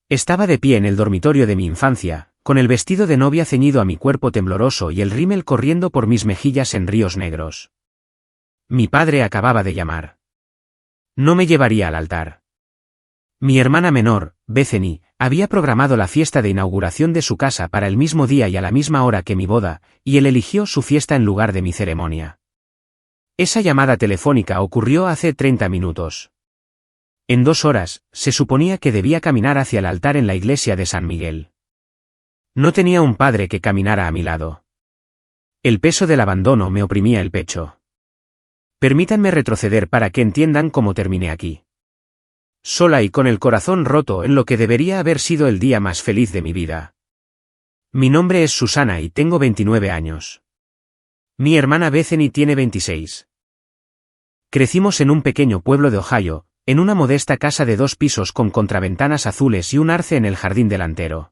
Estaba de pie en el dormitorio de mi infancia, con el vestido de novia ceñido a mi cuerpo tembloroso y el rímel corriendo por mis mejillas en ríos negros. Mi padre acababa de llamar. No me llevaría al altar. Mi hermana menor, Bethany, había programado la fiesta de inauguración de su casa para el mismo día y a la misma hora que mi boda, y él eligió su fiesta en lugar de mi ceremonia. Esa llamada telefónica ocurrió hace 30 minutos. En 2 horas, se suponía que debía caminar hacia el altar en la iglesia de San Miguel. No tenía un padre que caminara a mi lado. El peso del abandono me oprimía el pecho. Permítanme retroceder para que entiendan cómo terminé aquí. Sola y con el corazón roto en lo que debería haber sido el día más feliz de mi vida. Mi nombre es Susana y tengo 29 años. Mi hermana Bethany tiene 26. Crecimos en un pequeño pueblo de Ohio, en una modesta casa de 2 pisos con contraventanas azules y un arce en el jardín delantero.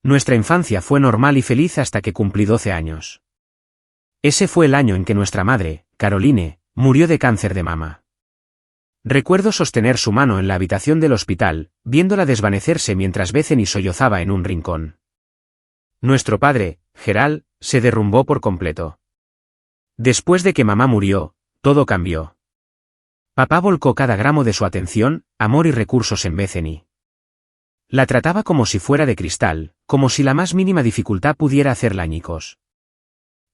Nuestra infancia fue normal y feliz hasta que cumplí 12 años. Ese fue el año en que nuestra madre, Caroline, murió de cáncer de mama. Recuerdo sostener su mano en la habitación del hospital, viéndola desvanecerse mientras Bethany sollozaba en un rincón. Nuestro padre, Gerald, se derrumbó por completo. Después de que mamá murió, todo cambió. Papá volcó cada gramo de su atención, amor y recursos en Bethany. La trataba como si fuera de cristal, como si la más mínima dificultad pudiera hacerla añicos.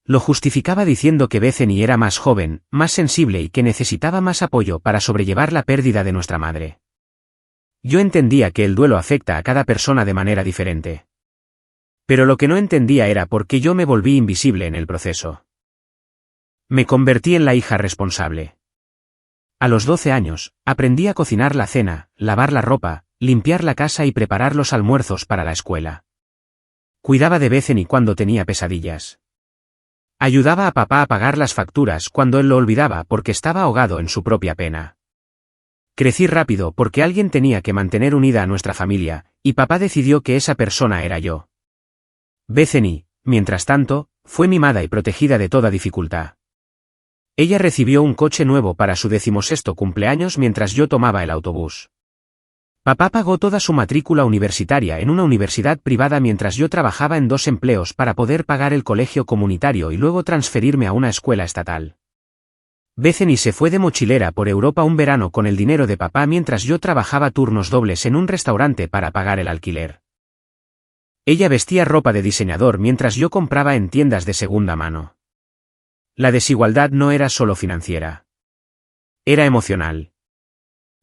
Lo justificaba diciendo que Bethany era más joven, más sensible y que necesitaba más apoyo para sobrellevar la pérdida de nuestra madre. Yo entendía que el duelo afecta a cada persona de manera diferente. Pero lo que no entendía era por qué yo me volví invisible en el proceso. Me convertí en la hija responsable. A los 12 años, aprendí a cocinar la cena, lavar la ropa, limpiar la casa y preparar los almuerzos para la escuela. Cuidaba de Bethany cuando tenía pesadillas. Ayudaba a papá a pagar las facturas cuando él lo olvidaba porque estaba ahogado en su propia pena. Crecí rápido porque alguien tenía que mantener unida a nuestra familia, y papá decidió que esa persona era yo. Bethany, mientras tanto, fue mimada y protegida de toda dificultad. Ella recibió un coche nuevo para su 16º cumpleaños mientras yo tomaba el autobús. Papá pagó toda su matrícula universitaria en una universidad privada mientras yo trabajaba en 2 empleos para poder pagar el colegio comunitario y luego transferirme a una escuela estatal. Bethany se fue de mochilera por Europa un verano con el dinero de papá mientras yo trabajaba turnos dobles en un restaurante para pagar el alquiler. Ella vestía ropa de diseñador mientras yo compraba en tiendas de segunda mano. La desigualdad no era solo financiera. Era emocional.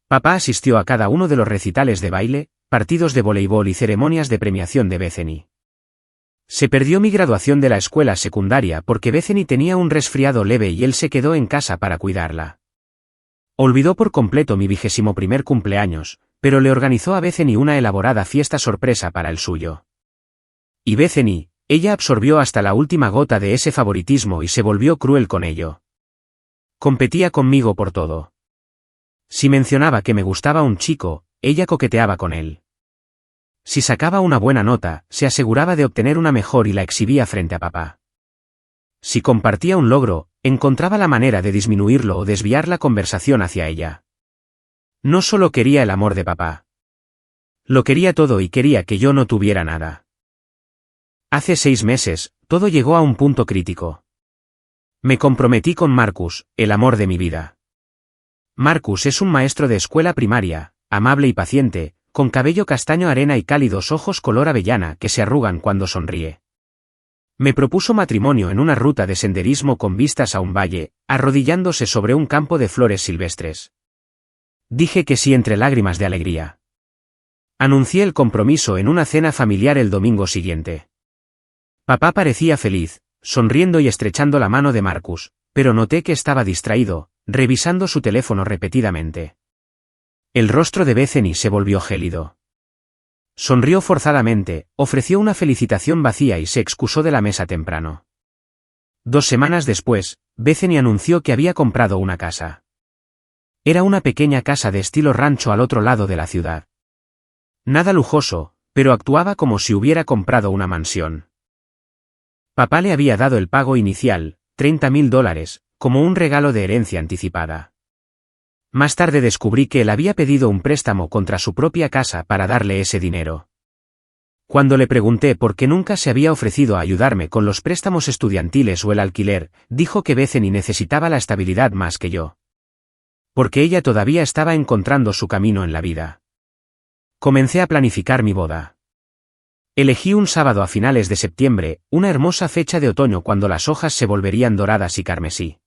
Papá asistió a cada uno de los recitales de baile, partidos de voleibol y ceremonias de premiación de Bethany. Se perdió mi graduación de la escuela secundaria porque Bethany tenía un resfriado leve y él se quedó en casa para cuidarla. Olvidó por completo mi 21º cumpleaños, pero le organizó a Bethany una elaborada fiesta sorpresa para el suyo. Y Bethany, ella absorbió hasta la última gota de ese favoritismo y se volvió cruel con ello. Competía conmigo por todo. Si mencionaba que me gustaba un chico, ella coqueteaba con él. Si sacaba una buena nota, se aseguraba de obtener una mejor y la exhibía frente a papá. Si compartía un logro, encontraba la manera de disminuirlo o desviar la conversación hacia ella. No solo quería el amor de papá. Lo quería todo y quería que yo no tuviera nada. Hace 6 meses, todo llegó a un punto crítico. Me comprometí con Marcus, el amor de mi vida. Marcus es un maestro de escuela primaria, amable y paciente, con cabello castaño arena y cálidos ojos color avellana que se arrugan cuando sonríe. Me propuso matrimonio en una ruta de senderismo con vistas a un valle, arrodillándose sobre un campo de flores silvestres. Dije que sí entre lágrimas de alegría. Anuncié el compromiso en una cena familiar el domingo siguiente. Papá parecía feliz, sonriendo y estrechando la mano de Marcus, pero noté que estaba distraído, revisando su teléfono repetidamente. El rostro de Bethany se volvió gélido. Sonrió forzadamente, ofreció una felicitación vacía y se excusó de la mesa temprano. 2 semanas después, Bethany anunció que había comprado una casa. Era una pequeña casa de estilo rancho al otro lado de la ciudad. Nada lujoso, pero actuaba como si hubiera comprado una mansión. Papá le había dado el pago inicial, $30,000, como un regalo de herencia anticipada. Más tarde descubrí que él había pedido un préstamo contra su propia casa para darle ese dinero. Cuando le pregunté por qué nunca se había ofrecido a ayudarme con los préstamos estudiantiles o el alquiler, dijo que Bethany necesitaba la estabilidad más que yo. Porque ella todavía estaba encontrando su camino en la vida. Comencé a planificar mi boda. Elegí un sábado a finales de septiembre, una hermosa fecha de otoño cuando las hojas se volverían doradas y carmesí.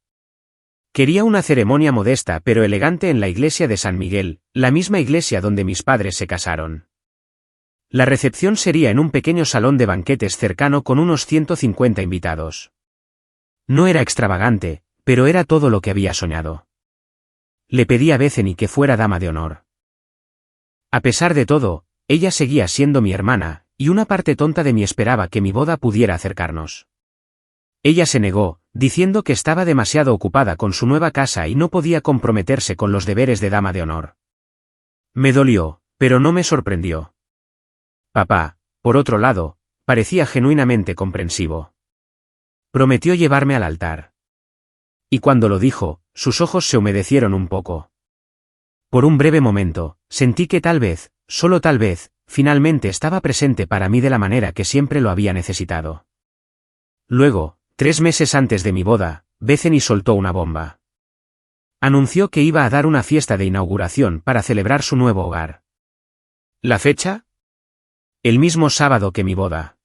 Quería una ceremonia modesta pero elegante en la iglesia de San Miguel, la misma iglesia donde mis padres se casaron. La recepción sería en un pequeño salón de banquetes cercano con unos 150 invitados. No era extravagante, pero era todo lo que había soñado. Le pedí a Bethany que fuera dama de honor. A pesar de todo, ella seguía siendo mi hermana, y una parte tonta de mí esperaba que mi boda pudiera acercarnos. Ella se negó, diciendo que estaba demasiado ocupada con su nueva casa y no podía comprometerse con los deberes de dama de honor. Me dolió, pero no me sorprendió. Papá, por otro lado, parecía genuinamente comprensivo. Prometió llevarme al altar. Y cuando lo dijo, sus ojos se humedecieron un poco. Por un breve momento, sentí que tal vez, solo tal vez, finalmente estaba presente para mí de la manera que siempre lo había necesitado. Luego, 3 meses antes de mi boda, Bethany soltó una bomba. Anunció que iba a dar una fiesta de inauguración para celebrar su nuevo hogar. ¿La fecha? El mismo sábado que mi boda.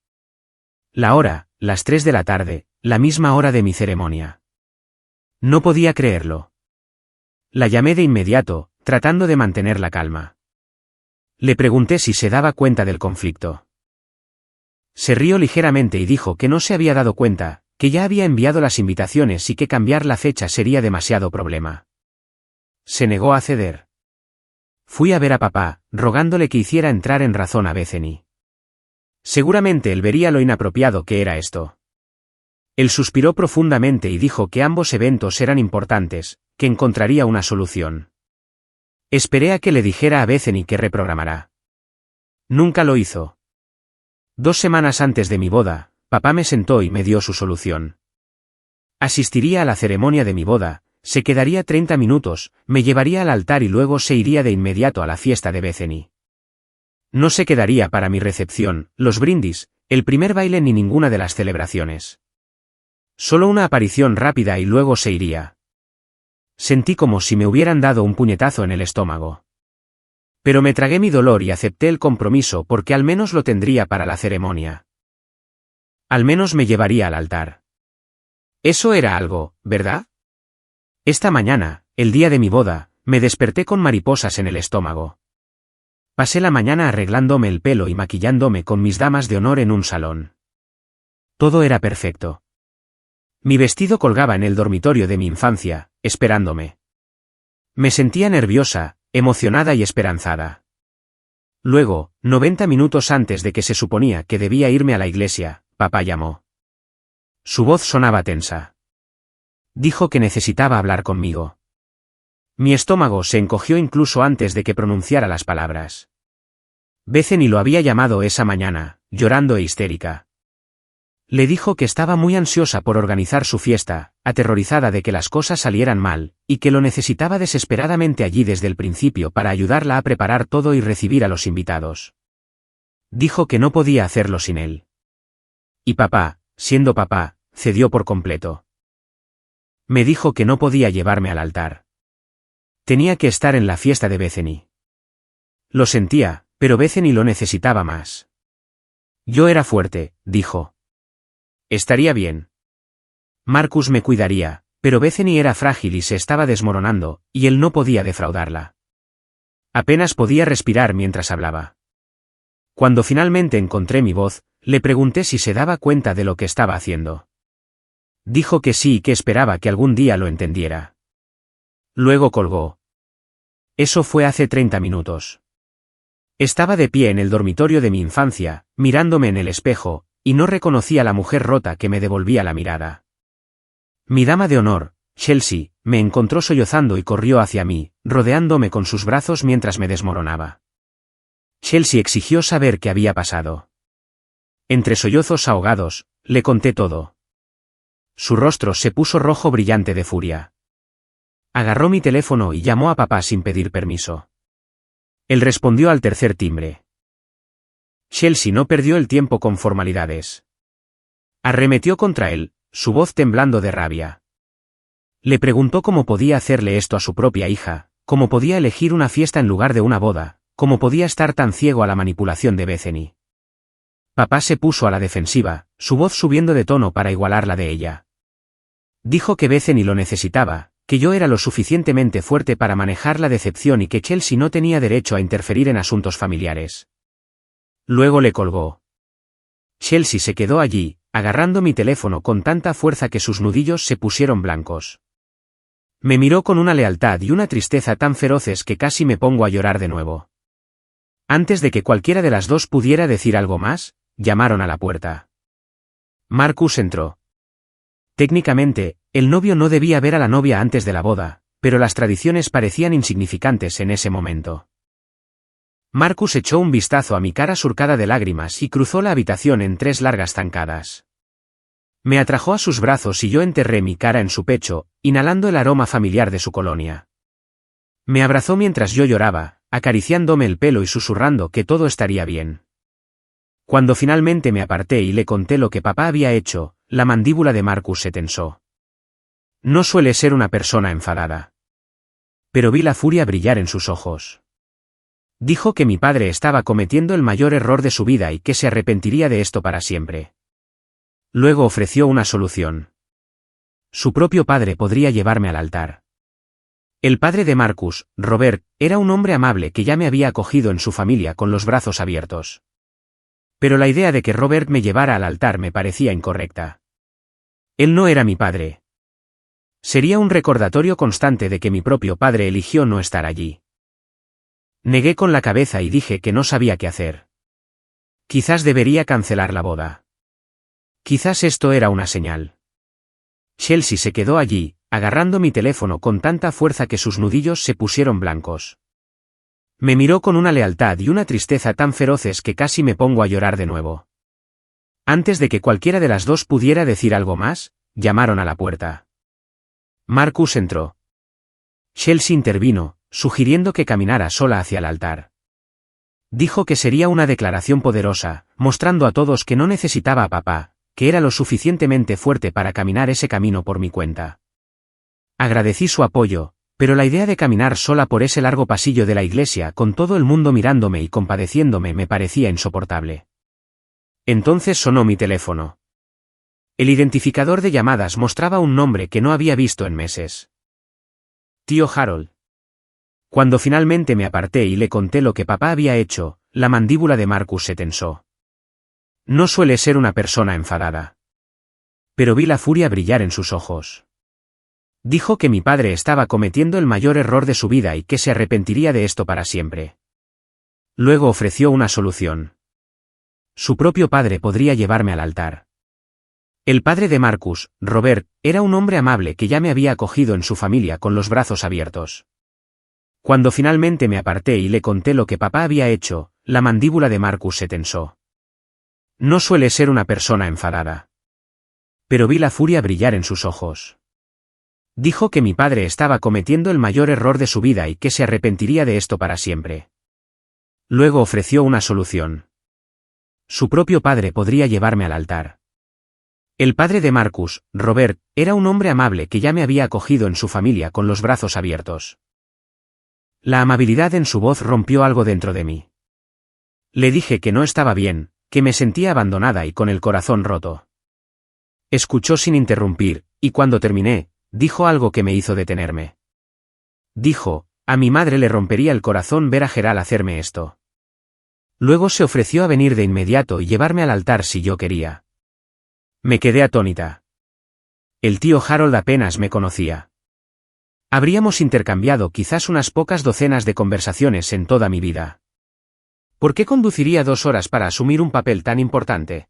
La hora, las 3 de la tarde, la misma hora de mi ceremonia. No podía creerlo. La llamé de inmediato, tratando de mantener la calma. Le pregunté si se daba cuenta del conflicto. Se rió ligeramente y dijo que no se había dado cuenta, que ya había enviado las invitaciones y que cambiar la fecha sería demasiado problema. Se negó a ceder. Fui a ver a papá, rogándole que hiciera entrar en razón a Bethany. Seguramente él vería lo inapropiado que era esto. Él suspiró profundamente y dijo que ambos eventos eran importantes, que encontraría una solución. Esperé a que le dijera a Bethany que reprogramará. Nunca lo hizo. 2 semanas antes de mi boda, papá me sentó y me dio su solución. Asistiría a la ceremonia de mi boda, se quedaría 30 minutos, me llevaría al altar y luego se iría de inmediato a la fiesta de Bethany. No se quedaría para mi recepción, los brindis, el primer baile ni ninguna de las celebraciones. Solo una aparición rápida y luego se iría. Sentí como si me hubieran dado un puñetazo en el estómago. Pero me tragué mi dolor y acepté el compromiso porque al menos lo tendría para la ceremonia. Al menos me llevaría al altar. Eso era algo, ¿verdad? Esta mañana, el día de mi boda, me desperté con mariposas en el estómago. Pasé la mañana arreglándome el pelo y maquillándome con mis damas de honor en un salón. Todo era perfecto. Mi vestido colgaba en el dormitorio de mi infancia, esperándome. Me sentía nerviosa, emocionada y esperanzada. Luego, 90 minutos antes de que se suponía que debía irme a la iglesia, papá llamó. Su voz sonaba tensa. Dijo que necesitaba hablar conmigo. Mi estómago se encogió incluso antes de que pronunciara las palabras. Bethany lo había llamado esa mañana, llorando e histérica. Le dijo que estaba muy ansiosa por organizar su fiesta, aterrorizada de que las cosas salieran mal, y que lo necesitaba desesperadamente allí desde el principio para ayudarla a preparar todo y recibir a los invitados. Dijo que no podía hacerlo sin él. Y papá, siendo papá, cedió por completo. Me dijo que no podía llevarme al altar. Tenía que estar en la fiesta de Bethany. Lo sentía, pero Bethany lo necesitaba más. Yo era fuerte, dijo. Estaría bien. Marcus me cuidaría, pero Bethany era frágil y se estaba desmoronando, y él no podía defraudarla. Apenas podía respirar mientras hablaba. Cuando finalmente encontré mi voz, le pregunté si se daba cuenta de lo que estaba haciendo. Dijo que sí y que esperaba que algún día lo entendiera. Luego colgó. Eso fue hace 30 minutos. Estaba de pie en el dormitorio de mi infancia, mirándome en el espejo, y no reconocía a la mujer rota que me devolvía la mirada. Mi dama de honor, Chelsea, me encontró sollozando y corrió hacia mí, rodeándome con sus brazos mientras me desmoronaba. Chelsea exigió saber qué había pasado. Entre sollozos ahogados, le conté todo. Su rostro se puso rojo brillante de furia. Agarró mi teléfono y llamó a papá sin pedir permiso. Él respondió al tercer timbre. Chelsea no perdió el tiempo con formalidades. Arremetió contra él, su voz temblando de rabia. Le preguntó cómo podía hacerle esto a su propia hija, cómo podía elegir una fiesta en lugar de una boda, cómo podía estar tan ciego a la manipulación de Bethany. Papá se puso a la defensiva, su voz subiendo de tono para igualar la de ella. Dijo que Bethany lo necesitaba, que yo era lo suficientemente fuerte para manejar la decepción y que Chelsea no tenía derecho a interferir en asuntos familiares. Luego le colgó. Chelsea se quedó allí, agarrando mi teléfono con tanta fuerza que sus nudillos se pusieron blancos. Me miró con una lealtad y una tristeza tan feroces que casi me pongo a llorar de nuevo. Antes de que cualquiera de las dos pudiera decir algo más, llamaron a la puerta. Marcus entró. Técnicamente, el novio no debía ver a la novia antes de la boda, pero las tradiciones parecían insignificantes en ese momento. Marcus echó un vistazo a mi cara surcada de lágrimas y cruzó la habitación en 3 largas zancadas. Me atrajo a sus brazos y yo enterré mi cara en su pecho, inhalando el aroma familiar de su colonia. Me abrazó mientras yo lloraba, acariciándome el pelo y susurrando que todo estaría bien. Cuando finalmente me aparté y le conté lo que papá había hecho, la mandíbula de Marcus se tensó. No suele ser una persona enfadada. Pero vi la furia brillar en sus ojos. Dijo que mi padre estaba cometiendo el mayor error de su vida y que se arrepentiría de esto para siempre. Luego ofreció una solución. Su propio padre podría llevarme al altar. El padre de Marcus, Robert, era un hombre amable que ya me había acogido en su familia con los brazos abiertos. Pero la idea de que Robert me llevara al altar me parecía incorrecta. Él no era mi padre. Sería un recordatorio constante de que mi propio padre eligió no estar allí. Negué con la cabeza y dije que no sabía qué hacer. Quizás debería cancelar la boda. Quizás esto era una señal. Chelsea se quedó allí, agarrando mi teléfono con tanta fuerza que sus nudillos se pusieron blancos. Me miró con una lealtad y una tristeza tan feroces que casi me pongo a llorar de nuevo. Antes de que cualquiera de las dos pudiera decir algo más, llamaron a la puerta. Marcus entró. Chelsea intervino, sugiriendo que caminara sola hacia el altar. Dijo que sería una declaración poderosa, mostrando a todos que no necesitaba a papá, que era lo suficientemente fuerte para caminar ese camino por mi cuenta. Agradecí su apoyo, pero la idea de caminar sola por ese largo pasillo de la iglesia con todo el mundo mirándome y compadeciéndome me parecía insoportable. Entonces sonó mi teléfono. El identificador de llamadas mostraba un nombre que no había visto en meses. Tío Harold. Cuando finalmente me aparté y le conté lo que papá había hecho, la mandíbula de Marcus se tensó. No suele ser una persona enfadada. Pero vi la furia brillar en sus ojos. Dijo que mi padre estaba cometiendo el mayor error de su vida y que se arrepentiría de esto para siempre. Luego ofreció una solución. Su propio padre podría llevarme al altar. El padre de Marcus, Robert, era un hombre amable que ya me había acogido en su familia con los brazos abiertos. Cuando finalmente me aparté y le conté lo que papá había hecho, la mandíbula de Marcus se tensó. No suele ser una persona enfadada. Pero vi la furia brillar en sus ojos. Dijo que mi padre estaba cometiendo el mayor error de su vida y que se arrepentiría de esto para siempre. Luego ofreció una solución. Su propio padre podría llevarme al altar. El padre de Marcus, Robert, era un hombre amable que ya me había acogido en su familia con los brazos abiertos. La amabilidad en su voz rompió algo dentro de mí. Le dije que no estaba bien, que me sentía abandonada y con el corazón roto. Escuchó sin interrumpir, y cuando terminé, dijo algo que me hizo detenerme. Dijo, a mi madre le rompería el corazón ver a Gerald hacerme esto. Luego se ofreció a venir de inmediato y llevarme al altar si yo quería. Me quedé atónita. El tío Harold apenas me conocía. Habríamos intercambiado quizás unas pocas docenas de conversaciones en toda mi vida. ¿Por qué conduciría 2 horas para asumir un papel tan importante?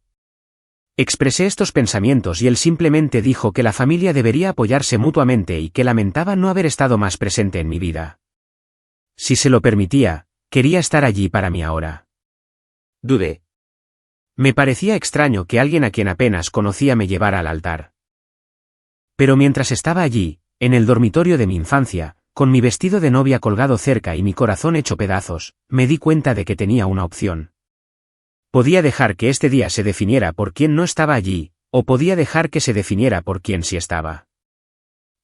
Expresé estos pensamientos y él simplemente dijo que la familia debería apoyarse mutuamente y que lamentaba no haber estado más presente en mi vida. Si se lo permitía, quería estar allí para mí ahora. Dudé. Me parecía extraño que alguien a quien apenas conocía me llevara al altar. Pero mientras estaba allí, en el dormitorio de mi infancia, con mi vestido de novia colgado cerca y mi corazón hecho pedazos, me di cuenta de que tenía una opción. Podía dejar que este día se definiera por quien no estaba allí, o podía dejar que se definiera por quien sí estaba.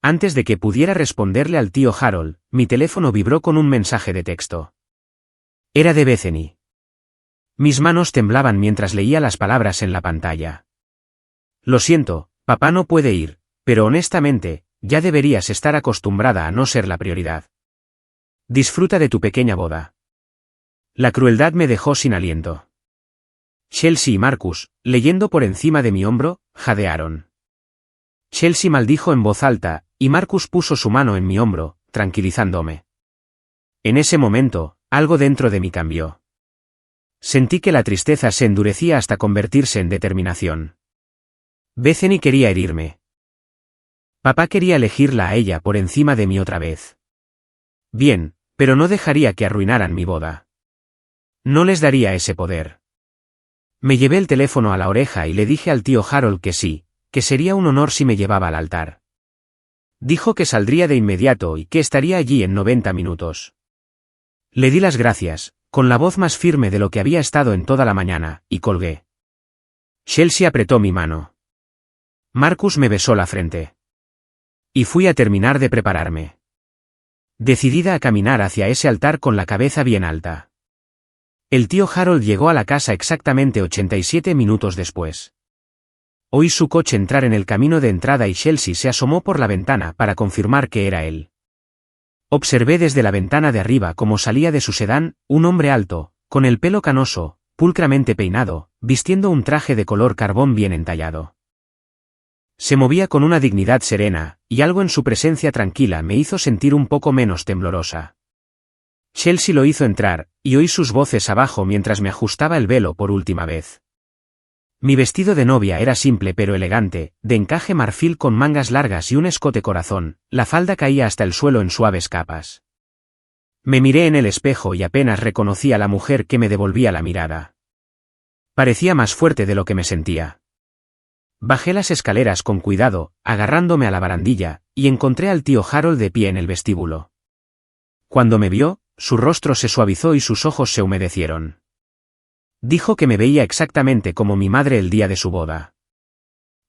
Antes de que pudiera responderle al tío Harold, mi teléfono vibró con un mensaje de texto. Era de Bethany. Mis manos temblaban mientras leía las palabras en la pantalla. Lo siento, papá no puede ir, pero honestamente, ya deberías estar acostumbrada a no ser la prioridad. Disfruta de tu pequeña boda. La crueldad me dejó sin aliento. Chelsea y Marcus, leyendo por encima de mi hombro, jadearon. Chelsea maldijo en voz alta, y Marcus puso su mano en mi hombro, tranquilizándome. En ese momento, algo dentro de mí cambió. Sentí que la tristeza se endurecía hasta convertirse en determinación. Bethany quería herirme. Papá quería elegirla a ella por encima de mí otra vez. Bien, pero no dejaría que arruinaran mi boda. No les daría ese poder. Me llevé el teléfono a la oreja y le dije al tío Harold que sí, que sería un honor si me llevaba al altar. Dijo que saldría de inmediato y que estaría allí en 90 minutos. Le di las gracias, con la voz más firme de lo que había estado en toda la mañana, y colgué. Chelsea apretó mi mano. Marcus me besó la frente. Y fui a terminar de prepararme. Decidida a caminar hacia ese altar con la cabeza bien alta. El tío Harold llegó a la casa exactamente 87 minutos después. Oí su coche entrar en el camino de entrada y Chelsea se asomó por la ventana para confirmar que era él. Observé desde la ventana de arriba cómo salía de su sedán, un hombre alto, con el pelo canoso, pulcramente peinado, vistiendo un traje de color carbón bien entallado. Se movía con una dignidad serena, y algo en su presencia tranquila me hizo sentir un poco menos temblorosa. Chelsea lo hizo entrar, y oí sus voces abajo mientras me ajustaba el velo por última vez. Mi vestido de novia era simple pero elegante, de encaje marfil con mangas largas y un escote corazón, la falda caía hasta el suelo en suaves capas. Me miré en el espejo y apenas reconocí a la mujer que me devolvía la mirada. Parecía más fuerte de lo que me sentía. Bajé las escaleras con cuidado, agarrándome a la barandilla, y encontré al tío Harold de pie en el vestíbulo. Cuando me vio, su rostro se suavizó y sus ojos se humedecieron. Dijo que me veía exactamente como mi madre el día de su boda.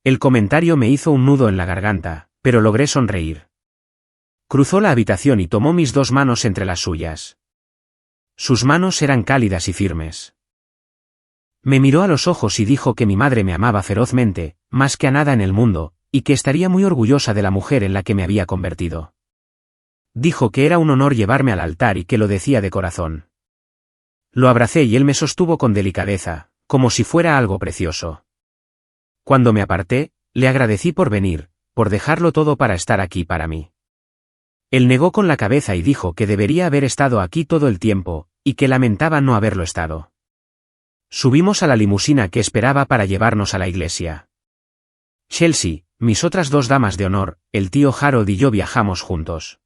El comentario me hizo un nudo en la garganta, pero logré sonreír. Cruzó la habitación y tomó mis dos manos entre las suyas. Sus manos eran cálidas y firmes. Me miró a los ojos y dijo que mi madre me amaba ferozmente, más que a nada en el mundo, y que estaría muy orgullosa de la mujer en la que me había convertido. Dijo que era un honor llevarme al altar y que lo decía de corazón. Lo abracé y él me sostuvo con delicadeza, como si fuera algo precioso. Cuando me aparté, le agradecí por venir, por dejarlo todo para estar aquí para mí. Él negó con la cabeza y dijo que debería haber estado aquí todo el tiempo, y que lamentaba no haberlo estado. Subimos a la limusina que esperaba para llevarnos a la iglesia. Chelsea, mis otras dos damas de honor, el tío Harold y yo viajamos juntos.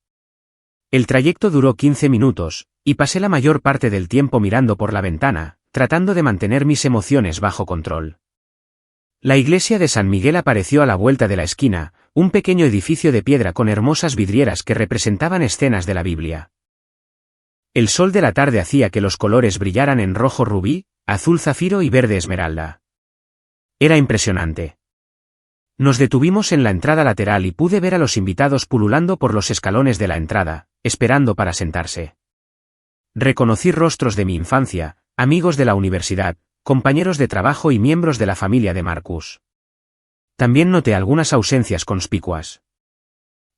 El trayecto duró 15 minutos, y pasé la mayor parte del tiempo mirando por la ventana, tratando de mantener mis emociones bajo control. La iglesia de San Miguel apareció a la vuelta de la esquina, un pequeño edificio de piedra con hermosas vidrieras que representaban escenas de la Biblia. El sol de la tarde hacía que los colores brillaran en rojo rubí, azul zafiro y verde esmeralda. Era impresionante. Nos detuvimos en la entrada lateral y pude ver a los invitados pululando por los escalones de la entrada, esperando para sentarse. Reconocí rostros de mi infancia, amigos de la universidad, compañeros de trabajo y miembros de la familia de Marcus. También noté algunas ausencias conspicuas.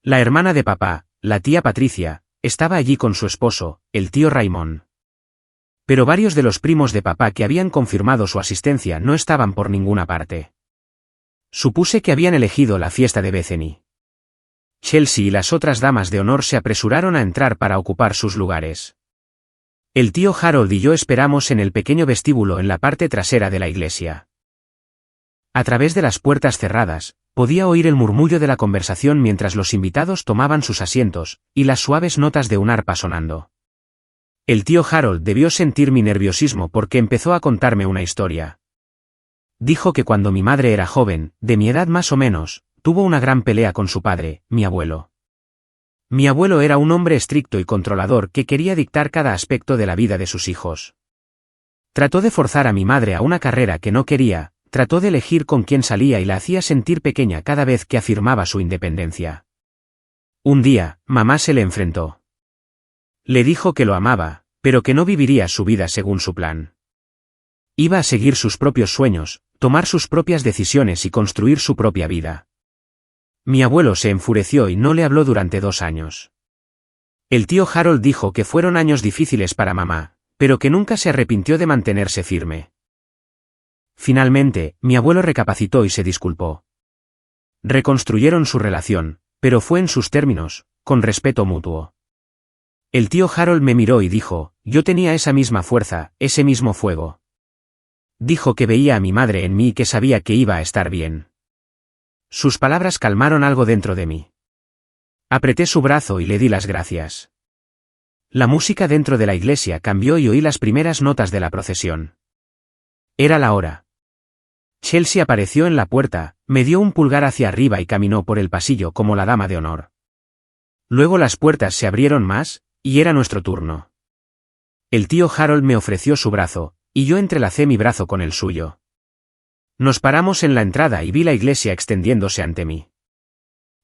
La hermana de papá, la tía Patricia, estaba allí con su esposo, el tío Raymond. Pero varios de los primos de papá que habían confirmado su asistencia no estaban por ninguna parte. Supuse que habían elegido la fiesta de Bethany. Chelsea y las otras damas de honor se apresuraron a entrar para ocupar sus lugares. El tío Harold y yo esperamos en el pequeño vestíbulo en la parte trasera de la iglesia. A través de las puertas cerradas, podía oír el murmullo de la conversación mientras los invitados tomaban sus asientos, y las suaves notas de un arpa sonando. El tío Harold debió sentir mi nerviosismo porque empezó a contarme una historia. Dijo que cuando mi madre era joven, de mi edad más o menos, tuvo una gran pelea con su padre, mi abuelo. Mi abuelo era un hombre estricto y controlador que quería dictar cada aspecto de la vida de sus hijos. Trató de forzar a mi madre a una carrera que no quería, trató de elegir con quién salía y la hacía sentir pequeña cada vez que afirmaba su independencia. Un día, mamá se le enfrentó. Le dijo que lo amaba, pero que no viviría su vida según su plan. Iba a seguir sus propios sueños, tomar sus propias decisiones y construir su propia vida. Mi abuelo se enfureció y no le habló durante 2 años. El tío Harold dijo que fueron años difíciles para mamá, pero que nunca se arrepintió de mantenerse firme. Finalmente, mi abuelo recapacitó y se disculpó. Reconstruyeron su relación, pero fue en sus términos, con respeto mutuo. El tío Harold me miró y dijo, yo tenía esa misma fuerza, ese mismo fuego. Dijo que veía a mi madre en mí y que sabía que iba a estar bien. Sus palabras calmaron algo dentro de mí. Apreté su brazo y le di las gracias. La música dentro de la iglesia cambió y oí las primeras notas de la procesión. Era la hora. Chelsea apareció en la puerta, me dio un pulgar hacia arriba y caminó por el pasillo como la dama de honor. Luego las puertas se abrieron más, y era nuestro turno. El tío Harold me ofreció su brazo, y yo entrelacé mi brazo con el suyo. Nos paramos en la entrada y vi la iglesia extendiéndose ante mí.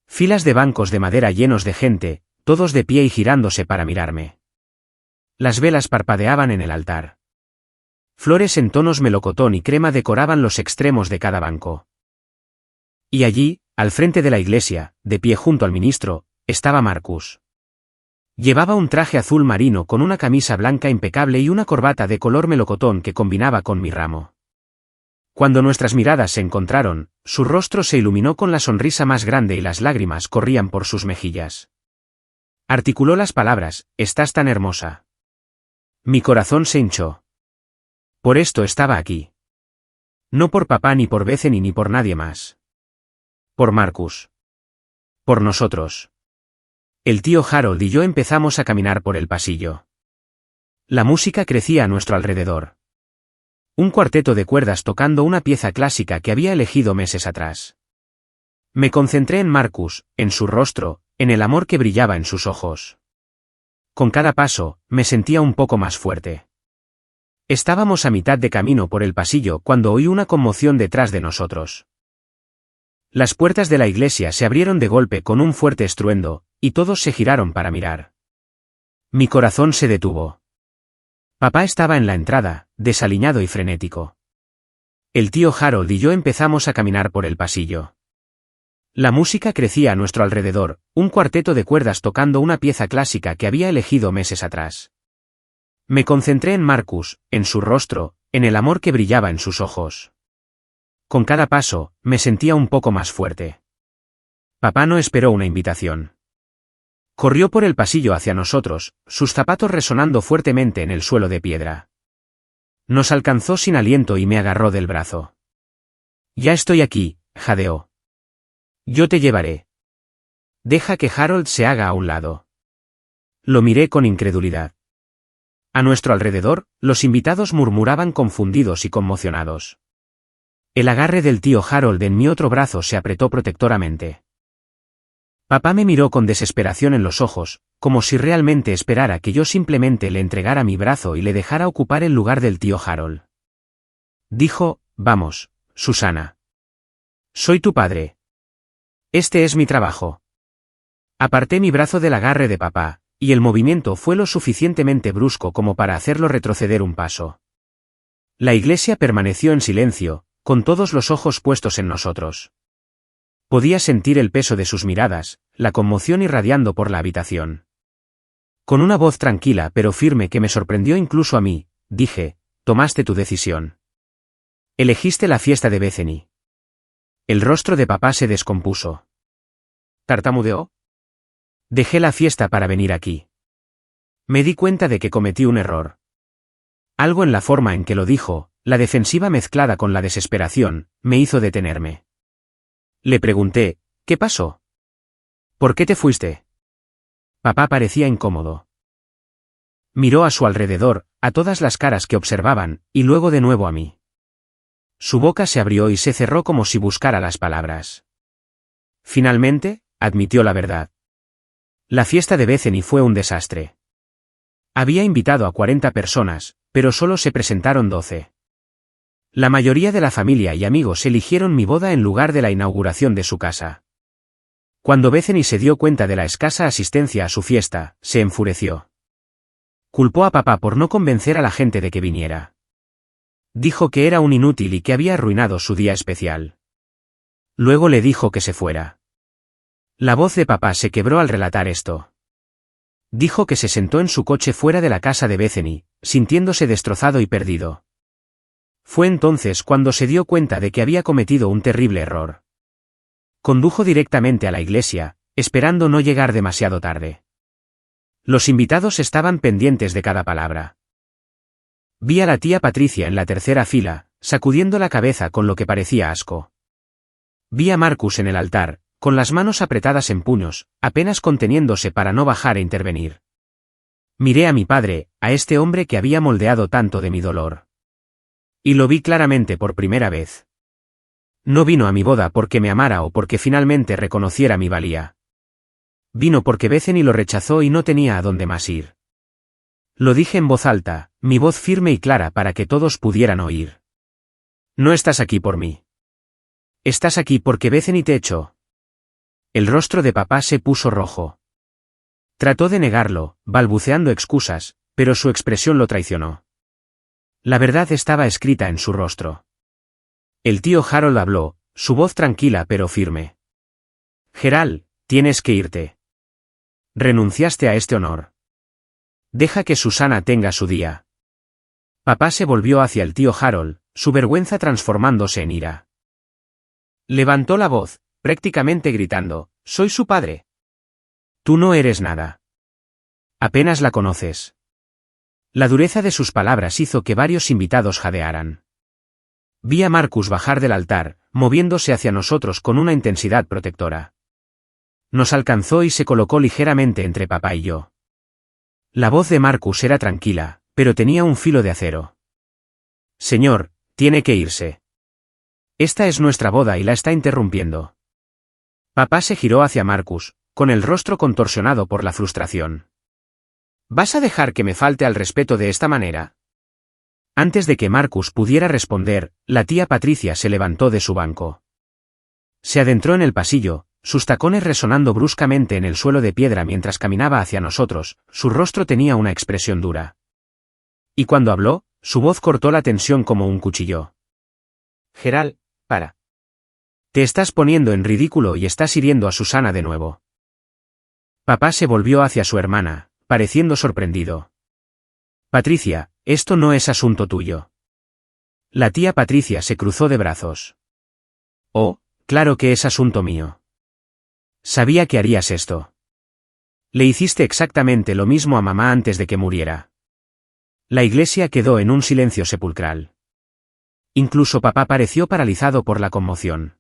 Filas de bancos de madera llenos de gente, todos de pie y girándose para mirarme. Las velas parpadeaban en el altar. Flores en tonos melocotón y crema decoraban los extremos de cada banco. Y allí, al frente de la iglesia, de pie junto al ministro, estaba Marcus. Llevaba un traje azul marino con una camisa blanca impecable y una corbata de color melocotón que combinaba con mi ramo. Cuando nuestras miradas se encontraron, su rostro se iluminó con la sonrisa más grande y las lágrimas corrían por sus mejillas. Articuló las palabras, estás tan hermosa. Mi corazón se hinchó. Por esto estaba aquí. No por papá ni por Bethany ni por nadie más. Por Marcus. Por nosotros. El tío Harold y yo empezamos a caminar por el pasillo. La música crecía a nuestro alrededor. Un cuarteto de cuerdas tocando una pieza clásica que había elegido meses atrás. Me concentré en Marcus, en su rostro, en el amor que brillaba en sus ojos. Con cada paso, me sentía un poco más fuerte. Estábamos a mitad de camino por el pasillo cuando oí una conmoción detrás de nosotros. Las puertas de la iglesia se abrieron de golpe con un fuerte estruendo, y todos se giraron para mirar. Mi corazón se detuvo. Papá estaba en la entrada, desaliñado y frenético. El tío Harold y yo empezamos a caminar por el pasillo. La música crecía a nuestro alrededor, un cuarteto de cuerdas tocando una pieza clásica que había elegido meses atrás. Me concentré en Marcus, en su rostro, en el amor que brillaba en sus ojos. Con cada paso, me sentía un poco más fuerte. Papá no esperó una invitación. Corrió por el pasillo hacia nosotros, sus zapatos resonando fuertemente en el suelo de piedra. Nos alcanzó sin aliento y me agarró del brazo. Ya estoy aquí, jadeó. Yo te llevaré. Deja que Harold se haga a un lado. Lo miré con incredulidad. A nuestro alrededor, los invitados murmuraban confundidos y conmocionados. El agarre del tío Harold en mi otro brazo se apretó protectoramente. Papá me miró con desesperación en los ojos, como si realmente esperara que yo simplemente le entregara mi brazo y le dejara ocupar el lugar del tío Harold. Dijo, vamos, Susana. Soy tu padre. Este es mi trabajo. Aparté mi brazo del agarre de papá, y el movimiento fue lo suficientemente brusco como para hacerlo retroceder un paso. La iglesia permaneció en silencio, con todos los ojos puestos en nosotros. Podía sentir el peso de sus miradas, la conmoción irradiando por la habitación. Con una voz tranquila pero firme que me sorprendió incluso a mí, dije, tomaste tu decisión. Elegiste la fiesta de Bethany. El rostro de papá se descompuso. ¿Tartamudeó? Dejé la fiesta para venir aquí. Me di cuenta de que cometí un error. Algo en la forma en que lo dijo, la defensiva mezclada con la desesperación, me hizo detenerme. Le pregunté, ¿qué pasó? ¿Por qué te fuiste? Papá parecía incómodo. Miró a su alrededor, a todas las caras que observaban, y luego de nuevo a mí. Su boca se abrió y se cerró como si buscara las palabras. Finalmente, admitió la verdad. La fiesta de Bethany fue un desastre. Había invitado a 40 personas, pero solo se presentaron 12. La mayoría de la familia y amigos eligieron mi boda en lugar de la inauguración de su casa. Cuando Bethany se dio cuenta de la escasa asistencia a su fiesta, se enfureció. Culpó a papá por no convencer a la gente de que viniera. Dijo que era un inútil y que había arruinado su día especial. Luego le dijo que se fuera. La voz de papá se quebró al relatar esto. Dijo que se sentó en su coche fuera de la casa de Bethany, sintiéndose destrozado y perdido. Fue entonces cuando se dio cuenta de que había cometido un terrible error. Condujo directamente a la iglesia, esperando no llegar demasiado tarde. Los invitados estaban pendientes de cada palabra. Vi a la tía Patricia en la tercera fila, sacudiendo la cabeza con lo que parecía asco. Vi a Marcus en el altar, con las manos apretadas en puños, apenas conteniéndose para no bajar e intervenir. Miré a mi padre, a este hombre que había moldeado tanto de mi dolor. Y lo vi claramente por primera vez. No vino a mi boda porque me amara o porque finalmente reconociera mi valía. Vino porque Bethany lo rechazó y no tenía a dónde más ir. Lo dije en voz alta, mi voz firme y clara para que todos pudieran oír. No estás aquí por mí. Estás aquí porque Bethany te echó. El rostro de papá se puso rojo. Trató de negarlo, balbuceando excusas, pero su expresión lo traicionó. La verdad estaba escrita en su rostro. El tío Harold habló, su voz tranquila pero firme. Gerald, tienes que irte. Renunciaste a este honor. Deja que Susana tenga su día. Papá se volvió hacia el tío Harold, su vergüenza transformándose en ira. Levantó la voz, prácticamente gritando, «Soy su padre». Tú no eres nada. Apenas la conoces. La dureza de sus palabras hizo que varios invitados jadearan. Vi a Marcus bajar del altar, moviéndose hacia nosotros con una intensidad protectora. Nos alcanzó y se colocó ligeramente entre papá y yo. La voz de Marcus era tranquila, pero tenía un filo de acero. Señor, tiene que irse. Esta es nuestra boda y la está interrumpiendo. Papá se giró hacia Marcus, con el rostro contorsionado por la frustración. ¿Vas a dejar que me falte al respeto de esta manera? Antes de que Marcus pudiera responder, la tía Patricia se levantó de su banco. Se adentró en el pasillo, sus tacones resonando bruscamente en el suelo de piedra mientras caminaba hacia nosotros, su rostro tenía una expresión dura. Y cuando habló, su voz cortó la tensión como un cuchillo. Gerald, para. Te estás poniendo en ridículo y estás hiriendo a Susana de nuevo. Papá se volvió hacia su hermana, pareciendo sorprendido. Patricia, esto no es asunto tuyo. La tía Patricia se cruzó de brazos. Oh, claro que es asunto mío. Sabía que harías esto. Le hiciste exactamente lo mismo a mamá antes de que muriera. La iglesia quedó en un silencio sepulcral. Incluso papá pareció paralizado por la conmoción.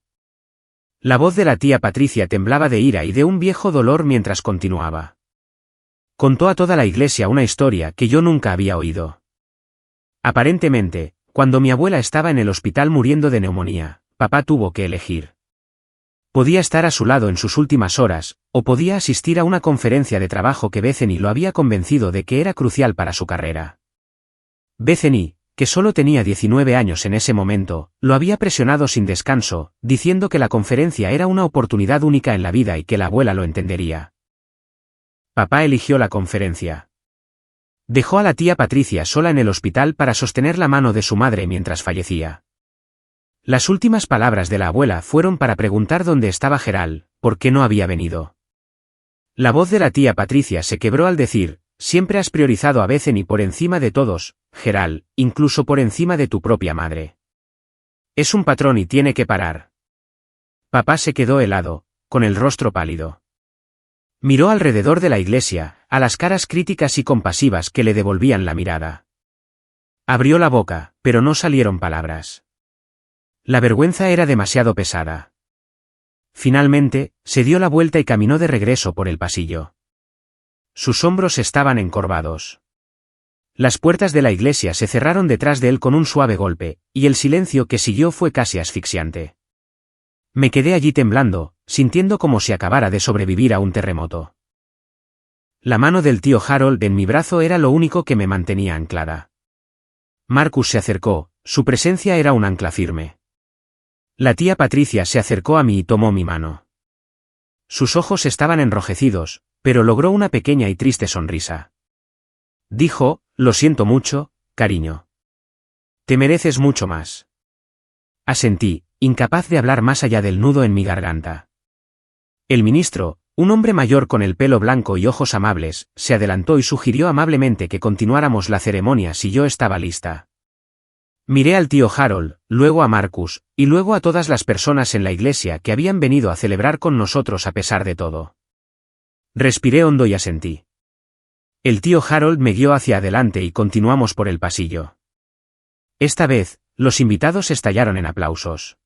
La voz de la tía Patricia temblaba de ira y de un viejo dolor mientras continuaba. Contó a toda la iglesia una historia que yo nunca había oído. Aparentemente, cuando mi abuela estaba en el hospital muriendo de neumonía, papá tuvo que elegir. Podía estar a su lado en sus últimas horas, o podía asistir a una conferencia de trabajo que Bethany lo había convencido de que era crucial para su carrera. Bethany, que solo tenía 19 años en ese momento, lo había presionado sin descanso, diciendo que la conferencia era una oportunidad única en la vida y que la abuela lo entendería. Papá eligió la conferencia. Dejó a la tía Patricia sola en el hospital para sostener la mano de su madre mientras fallecía. Las últimas palabras de la abuela fueron para preguntar dónde estaba Gerald, por qué no había venido. La voz de la tía Patricia se quebró al decir, siempre has priorizado a Bethany por encima de todos, Gerald, incluso por encima de tu propia madre. Es un patrón y tiene que parar. Papá se quedó helado, con el rostro pálido. Miró alrededor de la iglesia, a las caras críticas y compasivas que le devolvían la mirada. Abrió la boca, pero no salieron palabras. La vergüenza era demasiado pesada. Finalmente, se dio la vuelta y caminó de regreso por el pasillo. Sus hombros estaban encorvados. Las puertas de la iglesia se cerraron detrás de él con un suave golpe, y el silencio que siguió fue casi asfixiante. Me quedé allí temblando, sintiendo como si acabara de sobrevivir a un terremoto. La mano del tío Harold en mi brazo era lo único que me mantenía anclada. Marcus se acercó, su presencia era un ancla firme. La tía Patricia se acercó a mí y tomó mi mano. Sus ojos estaban enrojecidos, pero logró una pequeña y triste sonrisa. Dijo, lo siento mucho, cariño. Te mereces mucho más. Asentí, incapaz de hablar más allá del nudo en mi garganta. El ministro, un hombre mayor con el pelo blanco y ojos amables, se adelantó y sugirió amablemente que continuáramos la ceremonia si yo estaba lista. Miré al tío Harold, luego a Marcus, y luego a todas las personas en la iglesia que habían venido a celebrar con nosotros a pesar de todo. Respiré hondo y asentí. El tío Harold me guió hacia adelante y continuamos por el pasillo. Esta vez, los invitados estallaron en aplausos.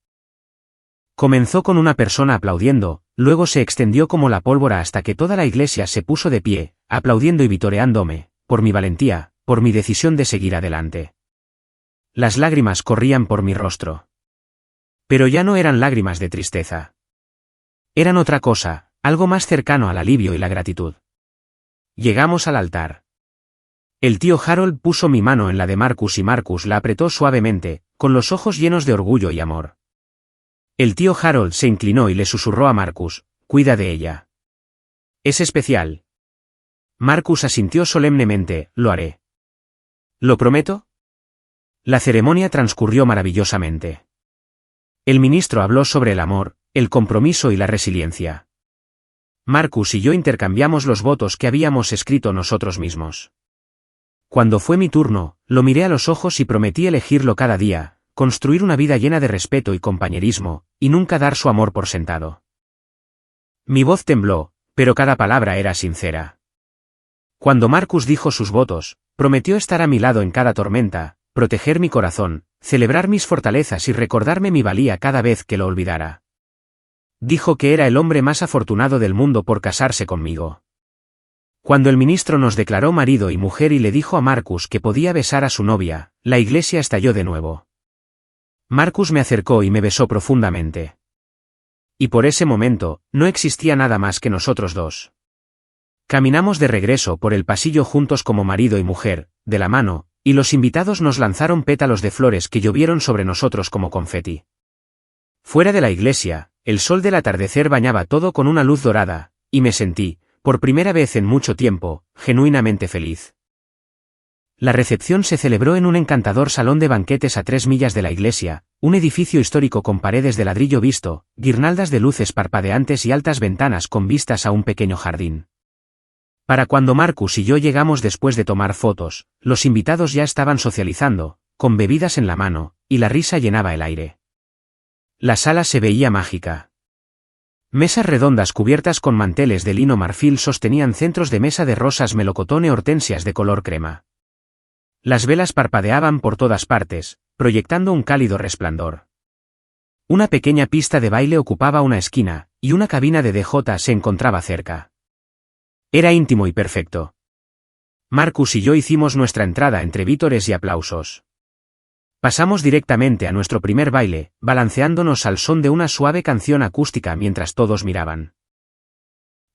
Comenzó con una persona aplaudiendo, luego se extendió como la pólvora hasta que toda la iglesia se puso de pie, aplaudiendo y vitoreándome, por mi valentía, por mi decisión de seguir adelante. Las lágrimas corrían por mi rostro. Pero ya no eran lágrimas de tristeza. Eran otra cosa, algo más cercano al alivio y la gratitud. Llegamos al altar. El tío Harold puso mi mano en la de Marcus y Marcus la apretó suavemente, con los ojos llenos de orgullo y amor. El tío Harold se inclinó y le susurró a Marcus, cuida de ella. Es especial. Marcus asintió solemnemente, lo haré. ¿Lo prometo? La ceremonia transcurrió maravillosamente. El ministro habló sobre el amor, el compromiso y la resiliencia. Marcus y yo intercambiamos los votos que habíamos escrito nosotros mismos. Cuando fue mi turno, lo miré a los ojos y prometí elegirlo cada día, construir una vida llena de respeto y compañerismo, y nunca dar su amor por sentado. Mi voz tembló, pero cada palabra era sincera. Cuando Marcus dijo sus votos, prometió estar a mi lado en cada tormenta, proteger mi corazón, celebrar mis fortalezas y recordarme mi valía cada vez que lo olvidara. Dijo que era el hombre más afortunado del mundo por casarse conmigo. Cuando el ministro nos declaró marido y mujer y le dijo a Marcus que podía besar a su novia, la iglesia estalló de nuevo. Marcus me acercó y me besó profundamente. Y por ese momento, no existía nada más que nosotros dos. Caminamos de regreso por el pasillo juntos como marido y mujer, de la mano, y los invitados nos lanzaron pétalos de flores que llovieron sobre nosotros como confeti. Fuera de la iglesia, el sol del atardecer bañaba todo con una luz dorada, y me sentí, por primera vez en mucho tiempo, genuinamente feliz. La recepción se celebró en un encantador salón de banquetes a 3 millas de la iglesia, un edificio histórico con paredes de ladrillo visto, guirnaldas de luces parpadeantes y altas ventanas con vistas a un pequeño jardín. Para cuando Marcus y yo llegamos después de tomar fotos, los invitados ya estaban socializando, con bebidas en la mano, y la risa llenaba el aire. La sala se veía mágica. Mesas redondas cubiertas con manteles de lino marfil sostenían centros de mesa de rosas melocotón e hortensias de color crema. Las velas parpadeaban por todas partes, proyectando un cálido resplandor. Una pequeña pista de baile ocupaba una esquina, y una cabina de DJ se encontraba cerca. Era íntimo y perfecto. Marcus y yo hicimos nuestra entrada entre vítores y aplausos. Pasamos directamente a nuestro primer baile, balanceándonos al son de una suave canción acústica mientras todos miraban.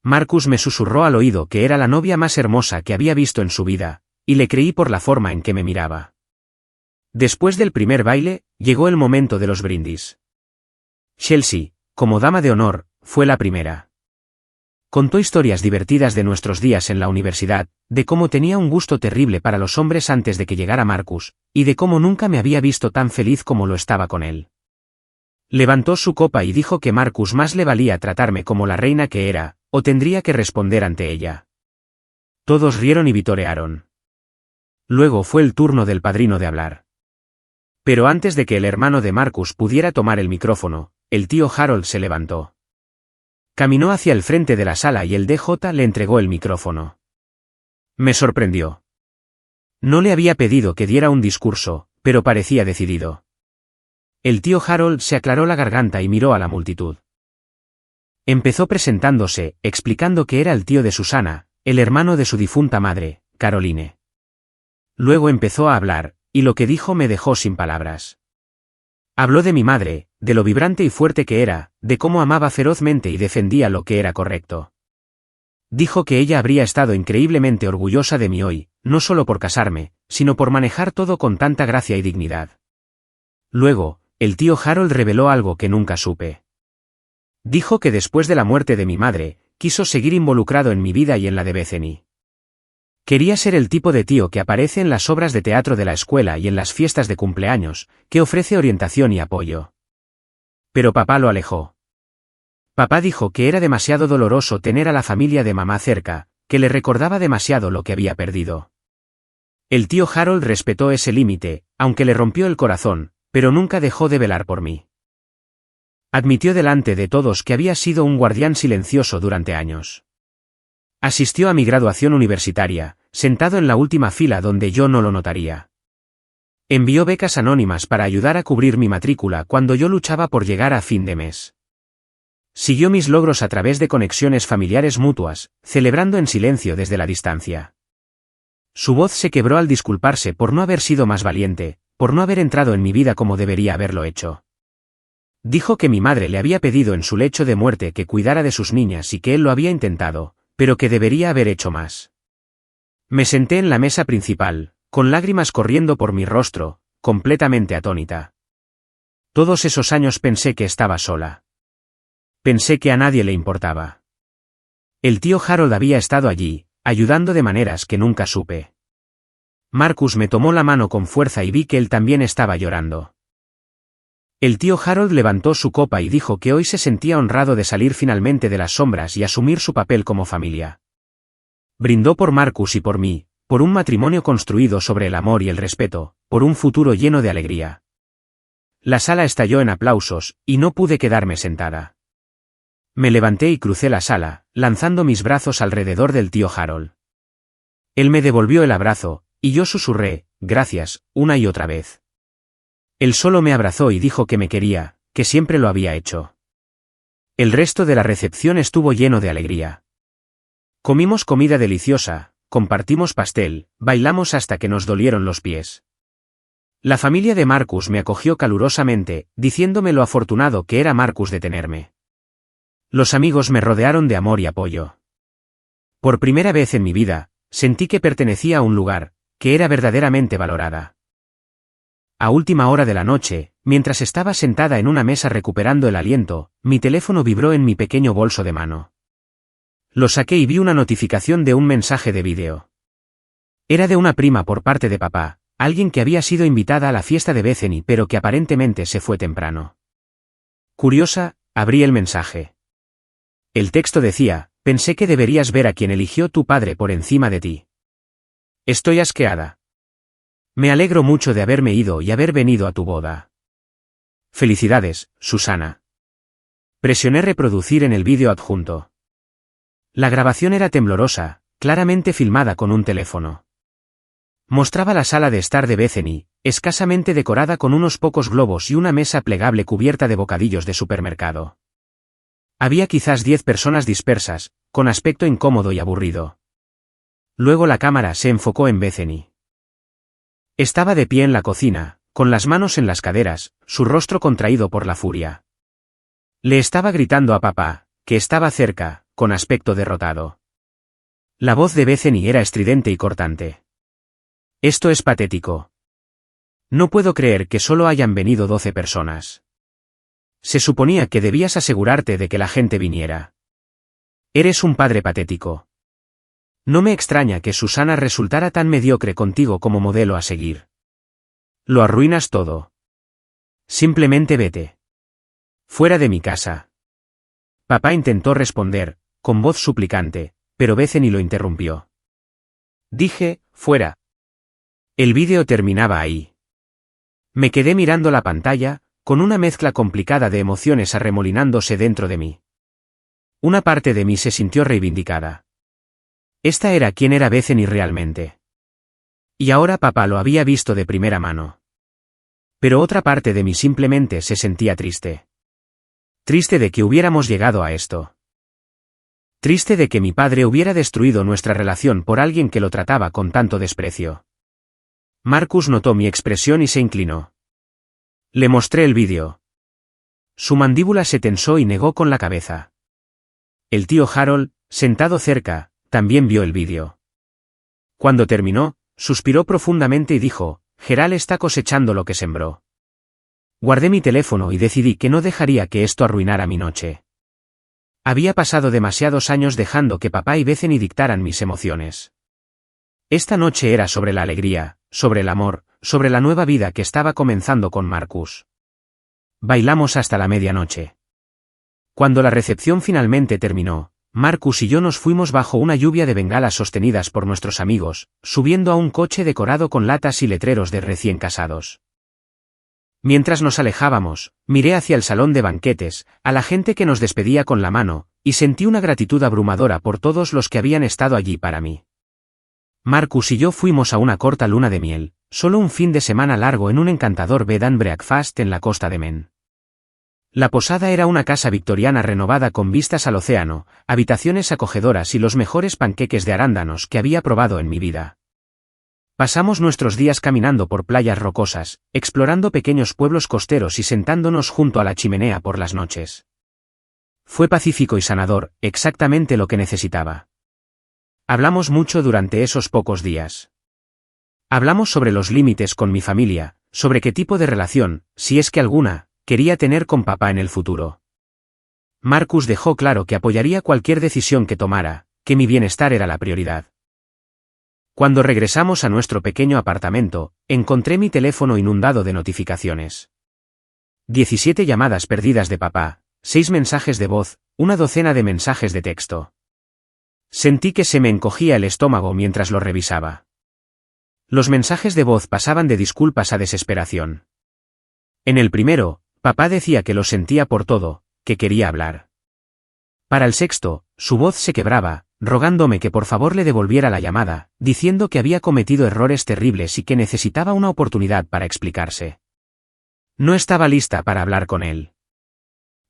Marcus me susurró al oído que era la novia más hermosa que había visto en su vida, y le creí por la forma en que me miraba. Después del primer baile, llegó el momento de los brindis. Chelsea, como dama de honor, fue la primera. Contó historias divertidas de nuestros días en la universidad, de cómo tenía un gusto terrible para los hombres antes de que llegara Marcus, y de cómo nunca me había visto tan feliz como lo estaba con él. Levantó su copa y dijo que Marcus más le valía tratarme como la reina que era, o tendría que responder ante ella. Todos rieron y vitorearon. Luego fue el turno del padrino de hablar. Pero antes de que el hermano de Marcus pudiera tomar el micrófono, el tío Harold se levantó. Caminó hacia el frente de la sala y el DJ le entregó el micrófono. Me sorprendió. No le había pedido que diera un discurso, pero parecía decidido. El tío Harold se aclaró la garganta y miró a la multitud. Empezó presentándose, explicando que era el tío de Susana, el hermano de su difunta madre, Caroline. Luego empezó a hablar, y lo que dijo me dejó sin palabras. Habló de mi madre, de lo vibrante y fuerte que era, de cómo amaba ferozmente y defendía lo que era correcto. Dijo que ella habría estado increíblemente orgullosa de mí hoy, no solo por casarme, sino por manejar todo con tanta gracia y dignidad. Luego, el tío Harold reveló algo que nunca supe. Dijo que después de la muerte de mi madre, quiso seguir involucrado en mi vida y en la de Bethany. Quería ser el tipo de tío que aparece en las obras de teatro de la escuela y en las fiestas de cumpleaños, que ofrece orientación y apoyo. Pero papá lo alejó. Papá dijo que era demasiado doloroso tener a la familia de mamá cerca, que le recordaba demasiado lo que había perdido. El tío Harold respetó ese límite, aunque le rompió el corazón, pero nunca dejó de velar por mí. Admitió delante de todos que había sido un guardián silencioso durante años. Asistió a mi graduación universitaria, sentado en la última fila donde yo no lo notaría. Envió becas anónimas para ayudar a cubrir mi matrícula cuando yo luchaba por llegar a fin de mes. Siguió mis logros a través de conexiones familiares mutuas, celebrando en silencio desde la distancia. Su voz se quebró al disculparse por no haber sido más valiente, por no haber entrado en mi vida como debería haberlo hecho. Dijo que mi madre le había pedido en su lecho de muerte que cuidara de sus niñas y que él lo había intentado, pero que debería haber hecho más. Me senté en la mesa principal, con lágrimas corriendo por mi rostro, completamente atónita. Todos esos años pensé que estaba sola. Pensé que a nadie le importaba. El tío Harold había estado allí, ayudando de maneras que nunca supe. Marcus me tomó la mano con fuerza y vi que él también estaba llorando. El tío Harold levantó su copa y dijo que hoy se sentía honrado de salir finalmente de las sombras y asumir su papel como familia. Brindó por Marcus y por mí, por un matrimonio construido sobre el amor y el respeto, por un futuro lleno de alegría. La sala estalló en aplausos, y no pude quedarme sentada. Me levanté y crucé la sala, lanzando mis brazos alrededor del tío Harold. Él me devolvió el abrazo, y yo susurré, gracias, una y otra vez. Él solo me abrazó y dijo que me quería, que siempre lo había hecho. El resto de la recepción estuvo lleno de alegría. Comimos comida deliciosa, compartimos pastel, bailamos hasta que nos dolieron los pies. La familia de Marcus me acogió calurosamente, diciéndome lo afortunado que era Marcus de tenerme. Los amigos me rodearon de amor y apoyo. Por primera vez en mi vida, sentí que pertenecía a un lugar, que era verdaderamente valorada. A última hora de la noche, mientras estaba sentada en una mesa recuperando el aliento, mi teléfono vibró en mi pequeño bolso de mano. Lo saqué y vi una notificación de un mensaje de vídeo. Era de una prima por parte de papá, alguien que había sido invitada a la fiesta de Bethany pero que aparentemente se fue temprano. Curiosa, abrí el mensaje. El texto decía, pensé que deberías ver a quien eligió tu padre por encima de ti. Estoy asqueada. Me alegro mucho de haberme ido y haber venido a tu boda. Felicidades, Susana. Presioné reproducir en el vídeo adjunto. La grabación era temblorosa, claramente filmada con un teléfono. Mostraba la sala de estar de Bethany, escasamente decorada con unos pocos globos y una mesa plegable cubierta de bocadillos de supermercado. Había quizás 10 personas dispersas, con aspecto incómodo y aburrido. Luego la cámara se enfocó en Bethany. Estaba de pie en la cocina, con las manos en las caderas, su rostro contraído por la furia. Le estaba gritando a papá, que estaba cerca, con aspecto derrotado. La voz de Bethany era estridente y cortante. Esto es patético. No puedo creer que solo hayan venido 12 personas. Se suponía que debías asegurarte de que la gente viniera. Eres un padre patético. No me extraña que Susana resultara tan mediocre contigo como modelo a seguir. Lo arruinas todo. Simplemente vete. Fuera de mi casa. Papá intentó responder, con voz suplicante, pero Bethany lo interrumpió. Dije, fuera. El vídeo terminaba ahí. Me quedé mirando la pantalla, con una mezcla complicada de emociones arremolinándose dentro de mí. Una parte de mí se sintió reivindicada. Esta era quien era Bethany realmente. Y ahora papá lo había visto de primera mano. Pero otra parte de mí simplemente se sentía triste. Triste de que hubiéramos llegado a esto. Triste de que mi padre hubiera destruido nuestra relación por alguien que lo trataba con tanto desprecio. Marcus notó mi expresión y se inclinó. Le mostré el vídeo. Su mandíbula se tensó y negó con la cabeza. El tío Harold, sentado cerca, también vio el vídeo. Cuando terminó, suspiró profundamente y dijo, Gerald está cosechando lo que sembró. Guardé mi teléfono y decidí que no dejaría que esto arruinara mi noche. Había pasado demasiados años dejando que papá y Bethany dictaran mis emociones. Esta noche era sobre la alegría, sobre el amor, sobre la nueva vida que estaba comenzando con Marcus. Bailamos hasta la medianoche. Cuando la recepción finalmente terminó, Marcus y yo nos fuimos bajo una lluvia de bengalas sostenidas por nuestros amigos, subiendo a un coche decorado con latas y letreros de recién casados. Mientras nos alejábamos, miré hacia el salón de banquetes, a la gente que nos despedía con la mano, y sentí una gratitud abrumadora por todos los que habían estado allí para mí. Marcus y yo fuimos a una corta luna de miel, solo un fin de semana largo en un encantador bed and breakfast en la costa de Maine. La posada era una casa victoriana renovada con vistas al océano, habitaciones acogedoras y los mejores panqueques de arándanos que había probado en mi vida. Pasamos nuestros días caminando por playas rocosas, explorando pequeños pueblos costeros y sentándonos junto a la chimenea por las noches. Fue pacífico y sanador, exactamente lo que necesitaba. Hablamos mucho durante esos pocos días. Hablamos sobre los límites con mi familia, sobre qué tipo de relación, si es que alguna, quería tener con papá en el futuro. Marcus dejó claro que apoyaría cualquier decisión que tomara, que mi bienestar era la prioridad. Cuando regresamos a nuestro pequeño apartamento, encontré mi teléfono inundado de notificaciones. 17 llamadas perdidas de papá, 6 mensajes de voz, una docena de mensajes de texto. Sentí que se me encogía el estómago mientras lo revisaba. Los mensajes de voz pasaban de disculpas a desesperación. En el primero, papá decía que lo sentía por todo, que quería hablar. Para el sexto, su voz se quebraba, rogándome que por favor le devolviera la llamada, diciendo que había cometido errores terribles y que necesitaba una oportunidad para explicarse. No estaba lista para hablar con él.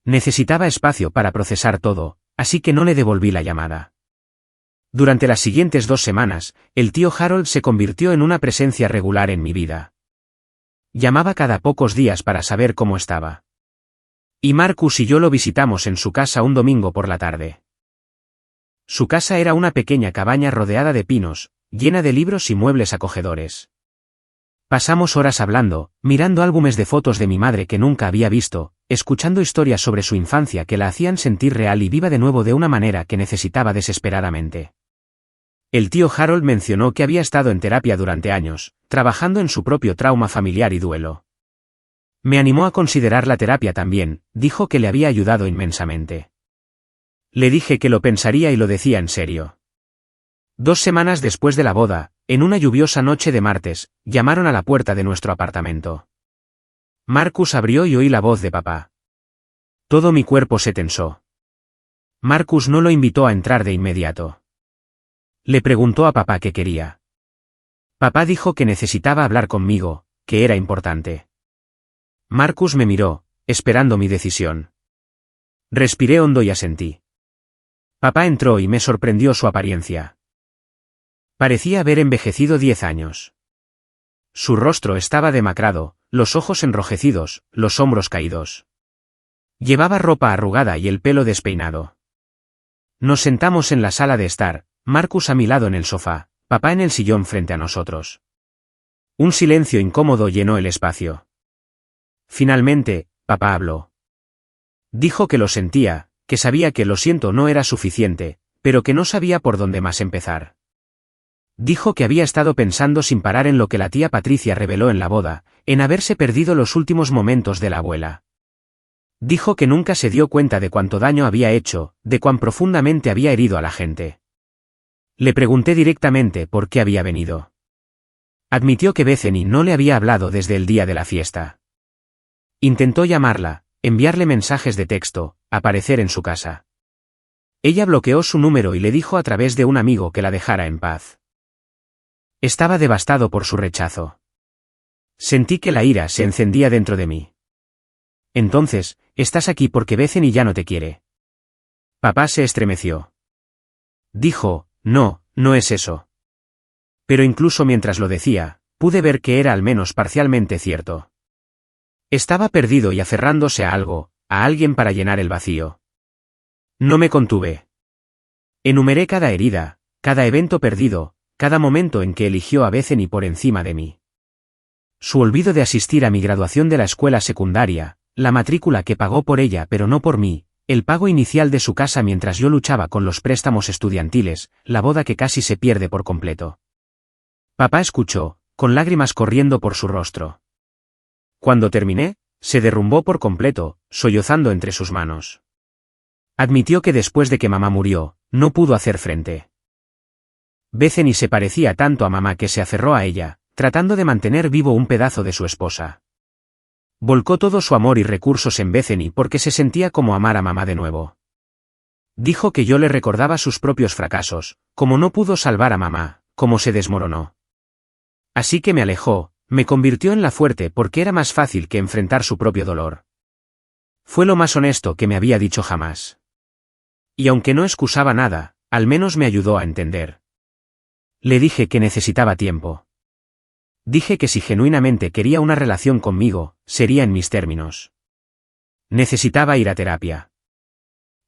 Necesitaba espacio para procesar todo, así que no le devolví la llamada. Durante las siguientes 2 semanas, el tío Harold se convirtió en una presencia regular en mi vida. Llamaba cada pocos días para saber cómo estaba. Y Marcus y yo lo visitamos en su casa un domingo por la tarde. Su casa era una pequeña cabaña rodeada de pinos, llena de libros y muebles acogedores. Pasamos horas hablando, mirando álbumes de fotos de mi madre que nunca había visto, escuchando historias sobre su infancia que la hacían sentir real y viva de nuevo de una manera que necesitaba desesperadamente. El tío Harold mencionó que había estado en terapia durante años, trabajando en su propio trauma familiar y duelo. Me animó a considerar la terapia también, dijo que le había ayudado inmensamente. Le dije que lo pensaría y lo decía en serio. 2 semanas después de la boda, en una lluviosa noche de martes, llamaron a la puerta de nuestro apartamento. Marcus abrió y oí la voz de papá. Todo mi cuerpo se tensó. Marcus no lo invitó a entrar de inmediato. Le preguntó a papá qué quería. Papá dijo que necesitaba hablar conmigo, que era importante. Marcus me miró, esperando mi decisión. Respiré hondo y asentí. Papá entró y me sorprendió su apariencia. Parecía haber envejecido 10 años. Su rostro estaba demacrado, los ojos enrojecidos, los hombros caídos. Llevaba ropa arrugada y el pelo despeinado. Nos sentamos en la sala de estar, Marcus a mi lado en el sofá, papá en el sillón frente a nosotros. Un silencio incómodo llenó el espacio. Finalmente, papá habló. Dijo que lo sentía, que sabía que lo siento no era suficiente, pero que no sabía por dónde más empezar. Dijo que había estado pensando sin parar en lo que la tía Patricia reveló en la boda, en haberse perdido los últimos momentos de la abuela. Dijo que nunca se dio cuenta de cuánto daño había hecho, de cuán profundamente había herido a la gente. Le pregunté directamente por qué había venido. Admitió que Bethany no le había hablado desde el día de la fiesta. Intentó llamarla, enviarle mensajes de texto, aparecer en su casa. Ella bloqueó su número y le dijo a través de un amigo que la dejara en paz. Estaba devastado por su rechazo. Sentí que la ira se encendía dentro de mí. Entonces, estás aquí porque Bethany ya no te quiere. Papá se estremeció. Dijo, no, no es eso. Pero incluso mientras lo decía, pude ver que era al menos parcialmente cierto. Estaba perdido y aferrándose a algo, a alguien para llenar el vacío. No me contuve. Enumeré cada herida, cada evento perdido, cada momento en que eligió a Bethany por encima de mí. Su olvido de asistir a mi graduación de la escuela secundaria, la matrícula que pagó por ella pero no por mí, el pago inicial de su casa mientras yo luchaba con los préstamos estudiantiles, la boda que casi se pierde por completo. Papá escuchó, con lágrimas corriendo por su rostro. Cuando terminé, se derrumbó por completo, sollozando entre sus manos. Admitió que después de que mamá murió, no pudo hacer frente. Bethany se parecía tanto a mamá que se aferró a ella, tratando de mantener vivo un pedazo de su esposa. Volcó todo su amor y recursos en Bethany porque se sentía como amar a mamá de nuevo. Dijo que yo le recordaba sus propios fracasos, como no pudo salvar a mamá, como se desmoronó. Así que me alejó, me convirtió en la fuerte porque era más fácil que enfrentar su propio dolor. Fue lo más honesto que me había dicho jamás. Y aunque no excusaba nada, al menos me ayudó a entender. Le dije que necesitaba tiempo. Dije que si genuinamente quería una relación conmigo, sería en mis términos. Necesitaba ir a terapia.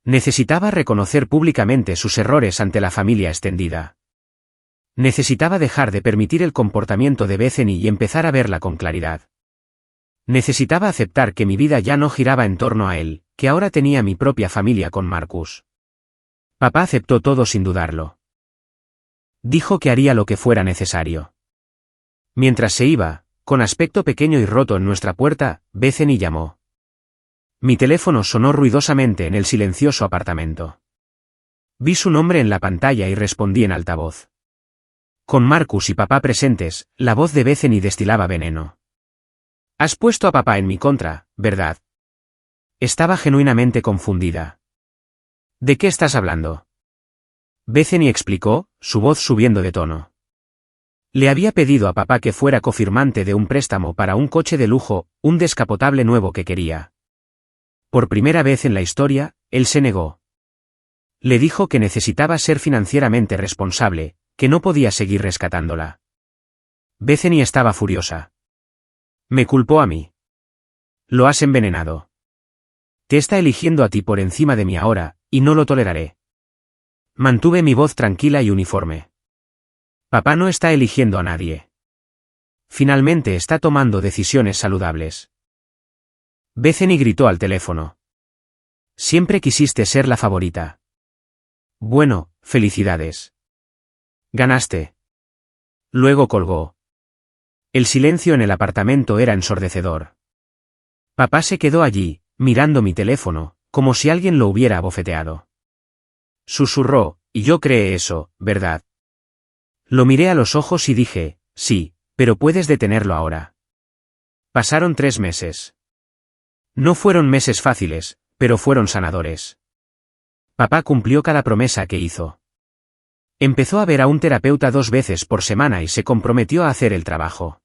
Necesitaba reconocer públicamente sus errores ante la familia extendida. Necesitaba dejar de permitir el comportamiento de Bethany y empezar a verla con claridad. Necesitaba aceptar que mi vida ya no giraba en torno a él, que ahora tenía mi propia familia con Marcus. Papá aceptó todo sin dudarlo. Dijo que haría lo que fuera necesario. Mientras se iba, con aspecto pequeño y roto en nuestra puerta, Bethany llamó. Mi teléfono sonó ruidosamente en el silencioso apartamento. Vi su nombre en la pantalla y respondí en altavoz. Con Marcus y papá presentes, la voz de Bethany destilaba veneno. Has puesto a papá en mi contra, ¿verdad? Estaba genuinamente confundida. ¿De qué estás hablando? Bethany explicó, su voz subiendo de tono. Le había pedido a papá que fuera cofirmante de un préstamo para un coche de lujo, un descapotable nuevo que quería. Por primera vez en la historia, él se negó. Le dijo que necesitaba ser financieramente responsable, que no podía seguir rescatándola. Bethany estaba furiosa. Me culpó a mí. Lo has envenenado. Te está eligiendo a ti por encima de mí ahora, y no lo toleraré. Mantuve mi voz tranquila y uniforme. Papá no está eligiendo a nadie. Finalmente está tomando decisiones saludables. Bethany gritó al teléfono. Siempre quisiste ser la favorita. Bueno, felicidades. Ganaste. Luego colgó. El silencio en el apartamento era ensordecedor. Papá se quedó allí, mirando mi teléfono, como si alguien lo hubiera abofeteado. Susurró, y yo creé eso, ¿verdad? Lo miré a los ojos y dije, sí, pero puedes detenerlo ahora. Pasaron 3 meses. No fueron meses fáciles, pero fueron sanadores. Papá cumplió cada promesa que hizo. Empezó a ver a un terapeuta 2 veces por semana y se comprometió a hacer el trabajo.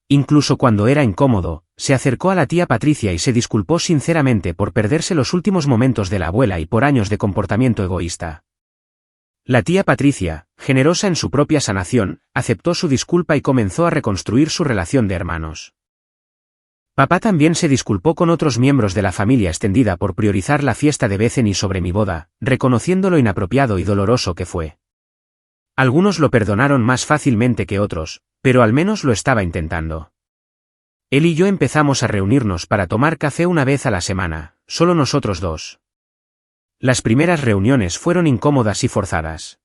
Incluso cuando era incómodo, se acercó a la tía Patricia y se disculpó sinceramente por perderse los últimos momentos de la abuela y por años de comportamiento egoísta. La tía Patricia, generosa en su propia sanación, aceptó su disculpa y comenzó a reconstruir su relación de hermanos. Papá también se disculpó con otros miembros de la familia extendida por priorizar la fiesta de Bethany sobre mi boda, reconociendo lo inapropiado y doloroso que fue. Algunos lo perdonaron más fácilmente que otros, pero al menos lo estaba intentando. Él y yo empezamos a reunirnos para tomar café una vez a la semana, solo nosotros dos. Las primeras reuniones fueron incómodas y forzadas.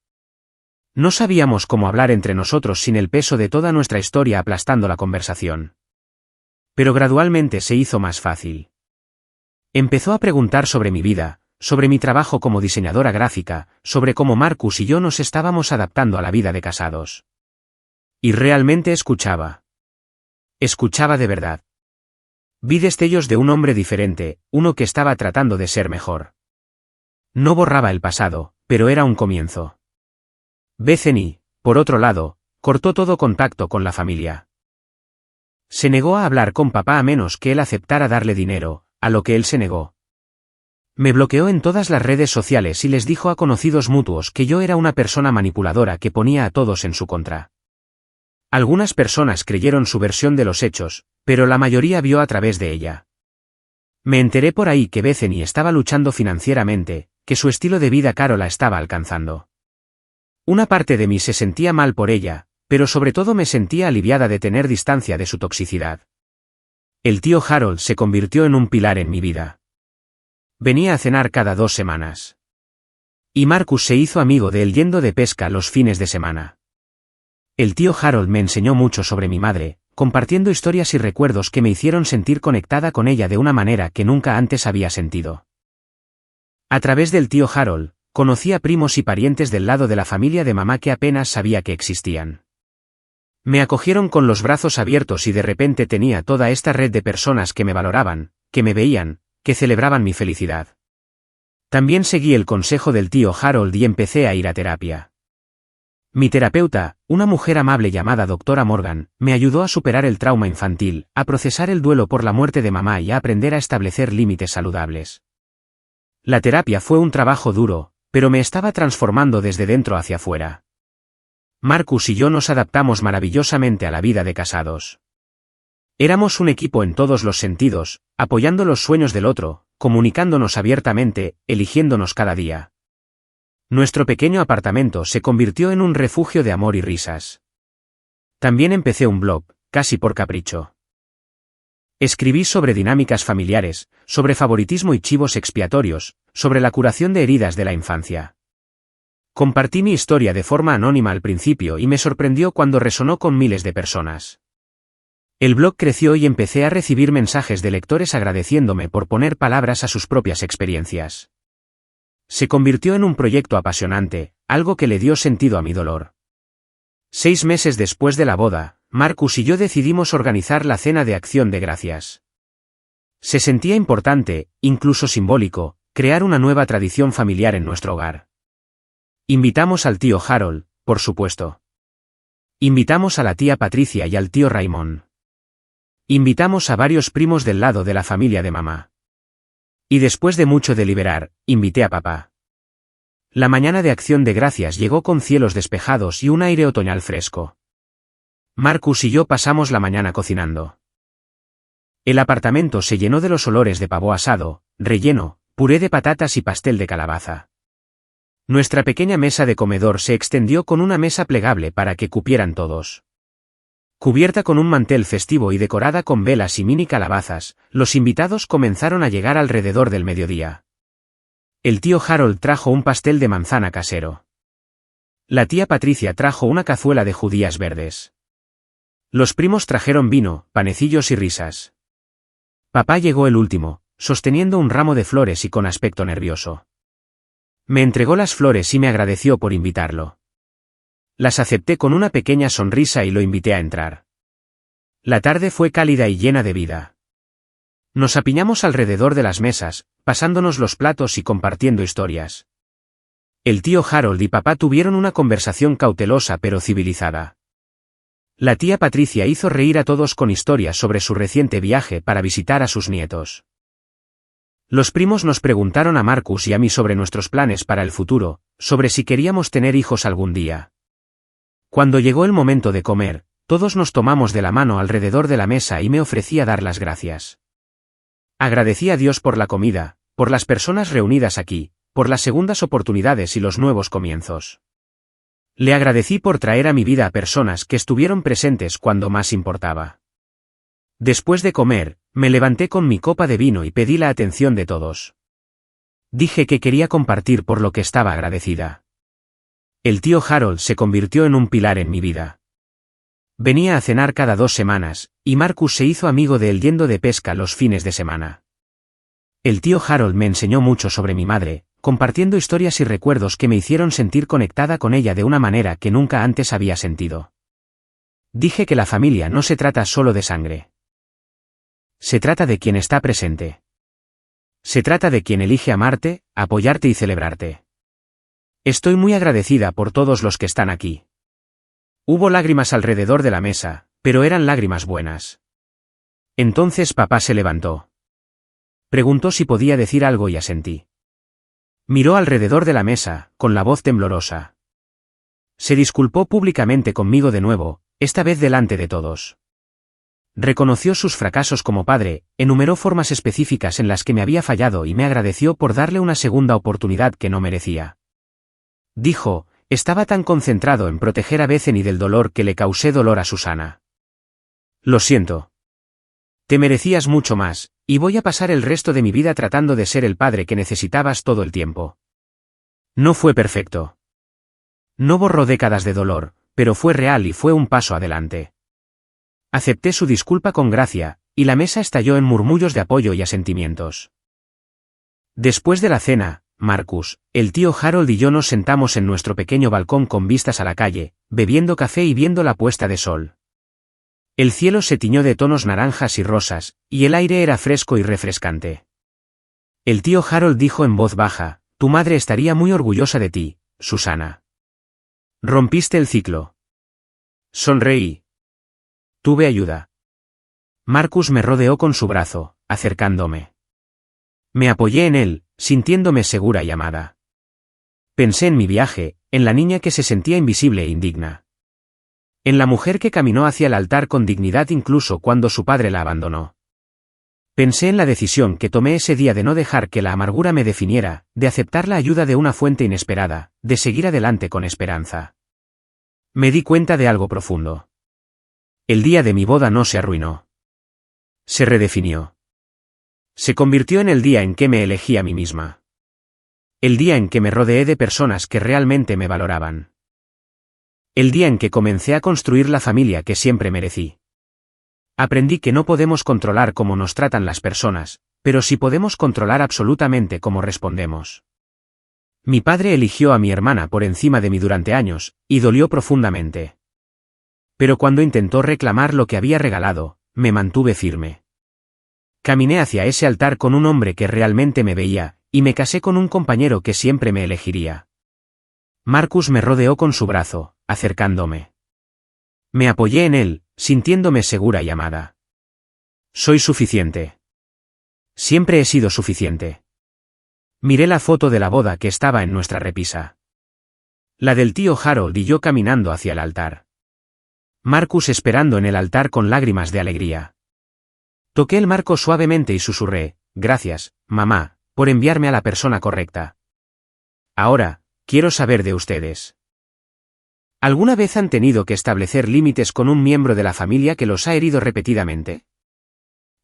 No sabíamos cómo hablar entre nosotros sin el peso de toda nuestra historia aplastando la conversación. Pero gradualmente se hizo más fácil. Empezó a preguntar sobre mi vida, sobre mi trabajo como diseñadora gráfica, sobre cómo Marcus y yo nos estábamos adaptando a la vida de casados. Y realmente escuchaba. Escuchaba de verdad. Vi destellos de un hombre diferente, uno que estaba tratando de ser mejor. No borraba el pasado, pero era un comienzo. Bethany, por otro lado, cortó todo contacto con la familia. Se negó a hablar con papá a menos que él aceptara darle dinero, a lo que él se negó. Me bloqueó en todas las redes sociales y les dijo a conocidos mutuos que yo era una persona manipuladora que ponía a todos en su contra. Algunas personas creyeron su versión de los hechos, pero la mayoría vio a través de ella. Me enteré por ahí que Bethany estaba luchando financieramente, que su estilo de vida caro la estaba alcanzando. Una parte de mí se sentía mal por ella, pero sobre todo me sentía aliviada de tener distancia de su toxicidad. El tío Harold se convirtió en un pilar en mi vida. Venía a cenar cada 2 semanas. Y Marcus se hizo amigo de él yendo de pesca los fines de semana. El tío Harold me enseñó mucho sobre mi madre, compartiendo historias y recuerdos que me hicieron sentir conectada con ella de una manera que nunca antes había sentido. A través del tío Harold, conocí a primos y parientes del lado de la familia de mamá que apenas sabía que existían. Me acogieron con los brazos abiertos y de repente tenía toda esta red de personas que me valoraban, que me veían, que celebraban mi felicidad. También seguí el consejo del tío Harold y empecé a ir a terapia. Mi terapeuta, una mujer amable llamada doctora Morgan, me ayudó a superar el trauma infantil, a procesar el duelo por la muerte de mamá y a aprender a establecer límites saludables. La terapia fue un trabajo duro, pero me estaba transformando desde dentro hacia afuera. Marcus y yo nos adaptamos maravillosamente a la vida de casados. Éramos un equipo en todos los sentidos, apoyando los sueños del otro, comunicándonos abiertamente, eligiéndonos cada día. Nuestro pequeño apartamento se convirtió en un refugio de amor y risas. También empecé un blog, casi por capricho. Escribí sobre dinámicas familiares, sobre favoritismo y chivos expiatorios, sobre la curación de heridas de la infancia. Compartí mi historia de forma anónima al principio y me sorprendió cuando resonó con miles de personas. El blog creció y empecé a recibir mensajes de lectores agradeciéndome por poner palabras a sus propias experiencias. Se convirtió en un proyecto apasionante, algo que le dio sentido a mi dolor. 6 meses después de la boda, Marcus y yo decidimos organizar la cena de acción de gracias. Se sentía importante, incluso simbólico, crear una nueva tradición familiar en nuestro hogar. Invitamos al tío Harold, por supuesto. Invitamos a la tía Patricia y al tío Raymond. Invitamos a varios primos del lado de la familia de mamá. Y después de mucho deliberar, invité a papá. La mañana de acción de gracias llegó con cielos despejados y un aire otoñal fresco. Marcus y yo pasamos la mañana cocinando. El apartamento se llenó de los olores de pavo asado, relleno, puré de patatas y pastel de calabaza. Nuestra pequeña mesa de comedor se extendió con una mesa plegable para que cupieran todos. Cubierta con un mantel festivo y decorada con velas y mini calabazas, los invitados comenzaron a llegar alrededor del mediodía. El tío Harold trajo un pastel de manzana casero. La tía Patricia trajo una cazuela de judías verdes. Los primos trajeron vino, panecillos y risas. Papá llegó el último, sosteniendo un ramo de flores y con aspecto nervioso. Me entregó las flores y me agradeció por invitarlo. Las acepté con una pequeña sonrisa y lo invité a entrar. La tarde fue cálida y llena de vida. Nos apiñamos alrededor de las mesas, pasándonos los platos y compartiendo historias. El tío Harold y papá tuvieron una conversación cautelosa pero civilizada. La tía Patricia hizo reír a todos con historias sobre su reciente viaje para visitar a sus nietos. Los primos nos preguntaron a Marcus y a mí sobre nuestros planes para el futuro, sobre si queríamos tener hijos algún día. Cuando llegó el momento de comer, todos nos tomamos de la mano alrededor de la mesa y me ofrecí a dar las gracias. Agradecí a Dios por la comida, por las personas reunidas aquí, por las segundas oportunidades y los nuevos comienzos. Le agradecí por traer a mi vida a personas que estuvieron presentes cuando más importaba. Después de comer, me levanté con mi copa de vino y pedí la atención de todos. Dije que quería compartir por lo que estaba agradecida. El tío Harold se convirtió en un pilar en mi vida. Venía a cenar cada 2 semanas, y Marcus se hizo amigo de él yendo de pesca los fines de semana. El tío Harold me enseñó mucho sobre mi madre, compartiendo historias y recuerdos que me hicieron sentir conectada con ella de una manera que nunca antes había sentido. Dije que la familia no se trata solo de sangre. Se trata de quien está presente. Se trata de quien elige amarte, apoyarte y celebrarte. Estoy muy agradecida por todos los que están aquí. Hubo lágrimas alrededor de la mesa, pero eran lágrimas buenas. Entonces papá se levantó. Preguntó si podía decir algo y asentí. Miró alrededor de la mesa, con la voz temblorosa. Se disculpó públicamente conmigo de nuevo, esta vez delante de todos. Reconoció sus fracasos como padre, enumeró formas específicas en las que me había fallado y me agradeció por darle una segunda oportunidad que no merecía. Dijo, estaba tan concentrado en proteger a Bethany del dolor que le causé dolor a Susana. Lo siento. Te merecías mucho más, y voy a pasar el resto de mi vida tratando de ser el padre que necesitabas todo el tiempo. No fue perfecto. No borró décadas de dolor, pero fue real y fue un paso adelante. Acepté su disculpa con gracia, y la mesa estalló en murmullos de apoyo y asentimientos. Después de la cena, Marcus, el tío Harold y yo nos sentamos en nuestro pequeño balcón con vistas a la calle, bebiendo café y viendo la puesta de sol. El cielo se tiñó de tonos naranjas y rosas, y el aire era fresco y refrescante. El tío Harold dijo en voz baja, tu madre estaría muy orgullosa de ti, Susana. Rompiste el ciclo. Sonreí. Tuve ayuda. Marcus me rodeó con su brazo, acercándome. Me apoyé en él, sintiéndome segura y amada. Pensé en mi viaje, en la niña que se sentía invisible e indigna. En la mujer que caminó hacia el altar con dignidad incluso cuando su padre la abandonó. Pensé en la decisión que tomé ese día de no dejar que la amargura me definiera, de aceptar la ayuda de una fuente inesperada, de seguir adelante con esperanza. Me di cuenta de algo profundo. El día de mi boda no se arruinó. Se redefinió. Se convirtió en el día en que me elegí a mí misma. El día en que me rodeé de personas que realmente me valoraban. El día en que comencé a construir la familia que siempre merecí. Aprendí que no podemos controlar cómo nos tratan las personas, pero sí podemos controlar absolutamente cómo respondemos. Mi padre eligió a mi hermana por encima de mí durante años, y dolió profundamente. Pero cuando intentó reclamar lo que había regalado, me mantuve firme. Caminé hacia ese altar con un hombre que realmente me veía, y me casé con un compañero que siempre me elegiría. Marcus me rodeó con su brazo, acercándome. Me apoyé en él, sintiéndome segura y amada. Soy suficiente. Siempre he sido suficiente. Miré la foto de la boda que estaba en nuestra repisa. La del tío Harold y yo caminando hacia el altar. Marcus esperando en el altar con lágrimas de alegría. Toqué el marco suavemente y susurré, gracias, mamá, por enviarme a la persona correcta. Ahora, quiero saber de ustedes. ¿Alguna vez han tenido que establecer límites con un miembro de la familia que los ha herido repetidamente?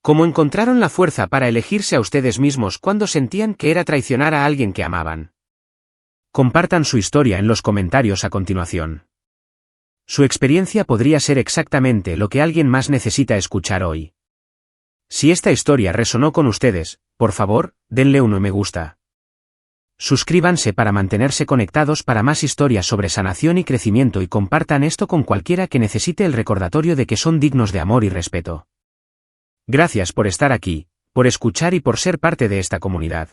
¿Cómo encontraron la fuerza para elegirse a ustedes mismos cuando sentían que era traicionar a alguien que amaban? Compartan su historia en los comentarios a continuación. Su experiencia podría ser exactamente lo que alguien más necesita escuchar hoy. Si esta historia resonó con ustedes, por favor, denle un me gusta. Suscríbanse para mantenerse conectados para más historias sobre sanación y crecimiento y compartan esto con cualquiera que necesite el recordatorio de que son dignos de amor y respeto. Gracias por estar aquí, por escuchar y por ser parte de esta comunidad.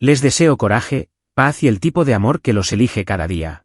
Les deseo coraje, paz y el tipo de amor que los elige cada día.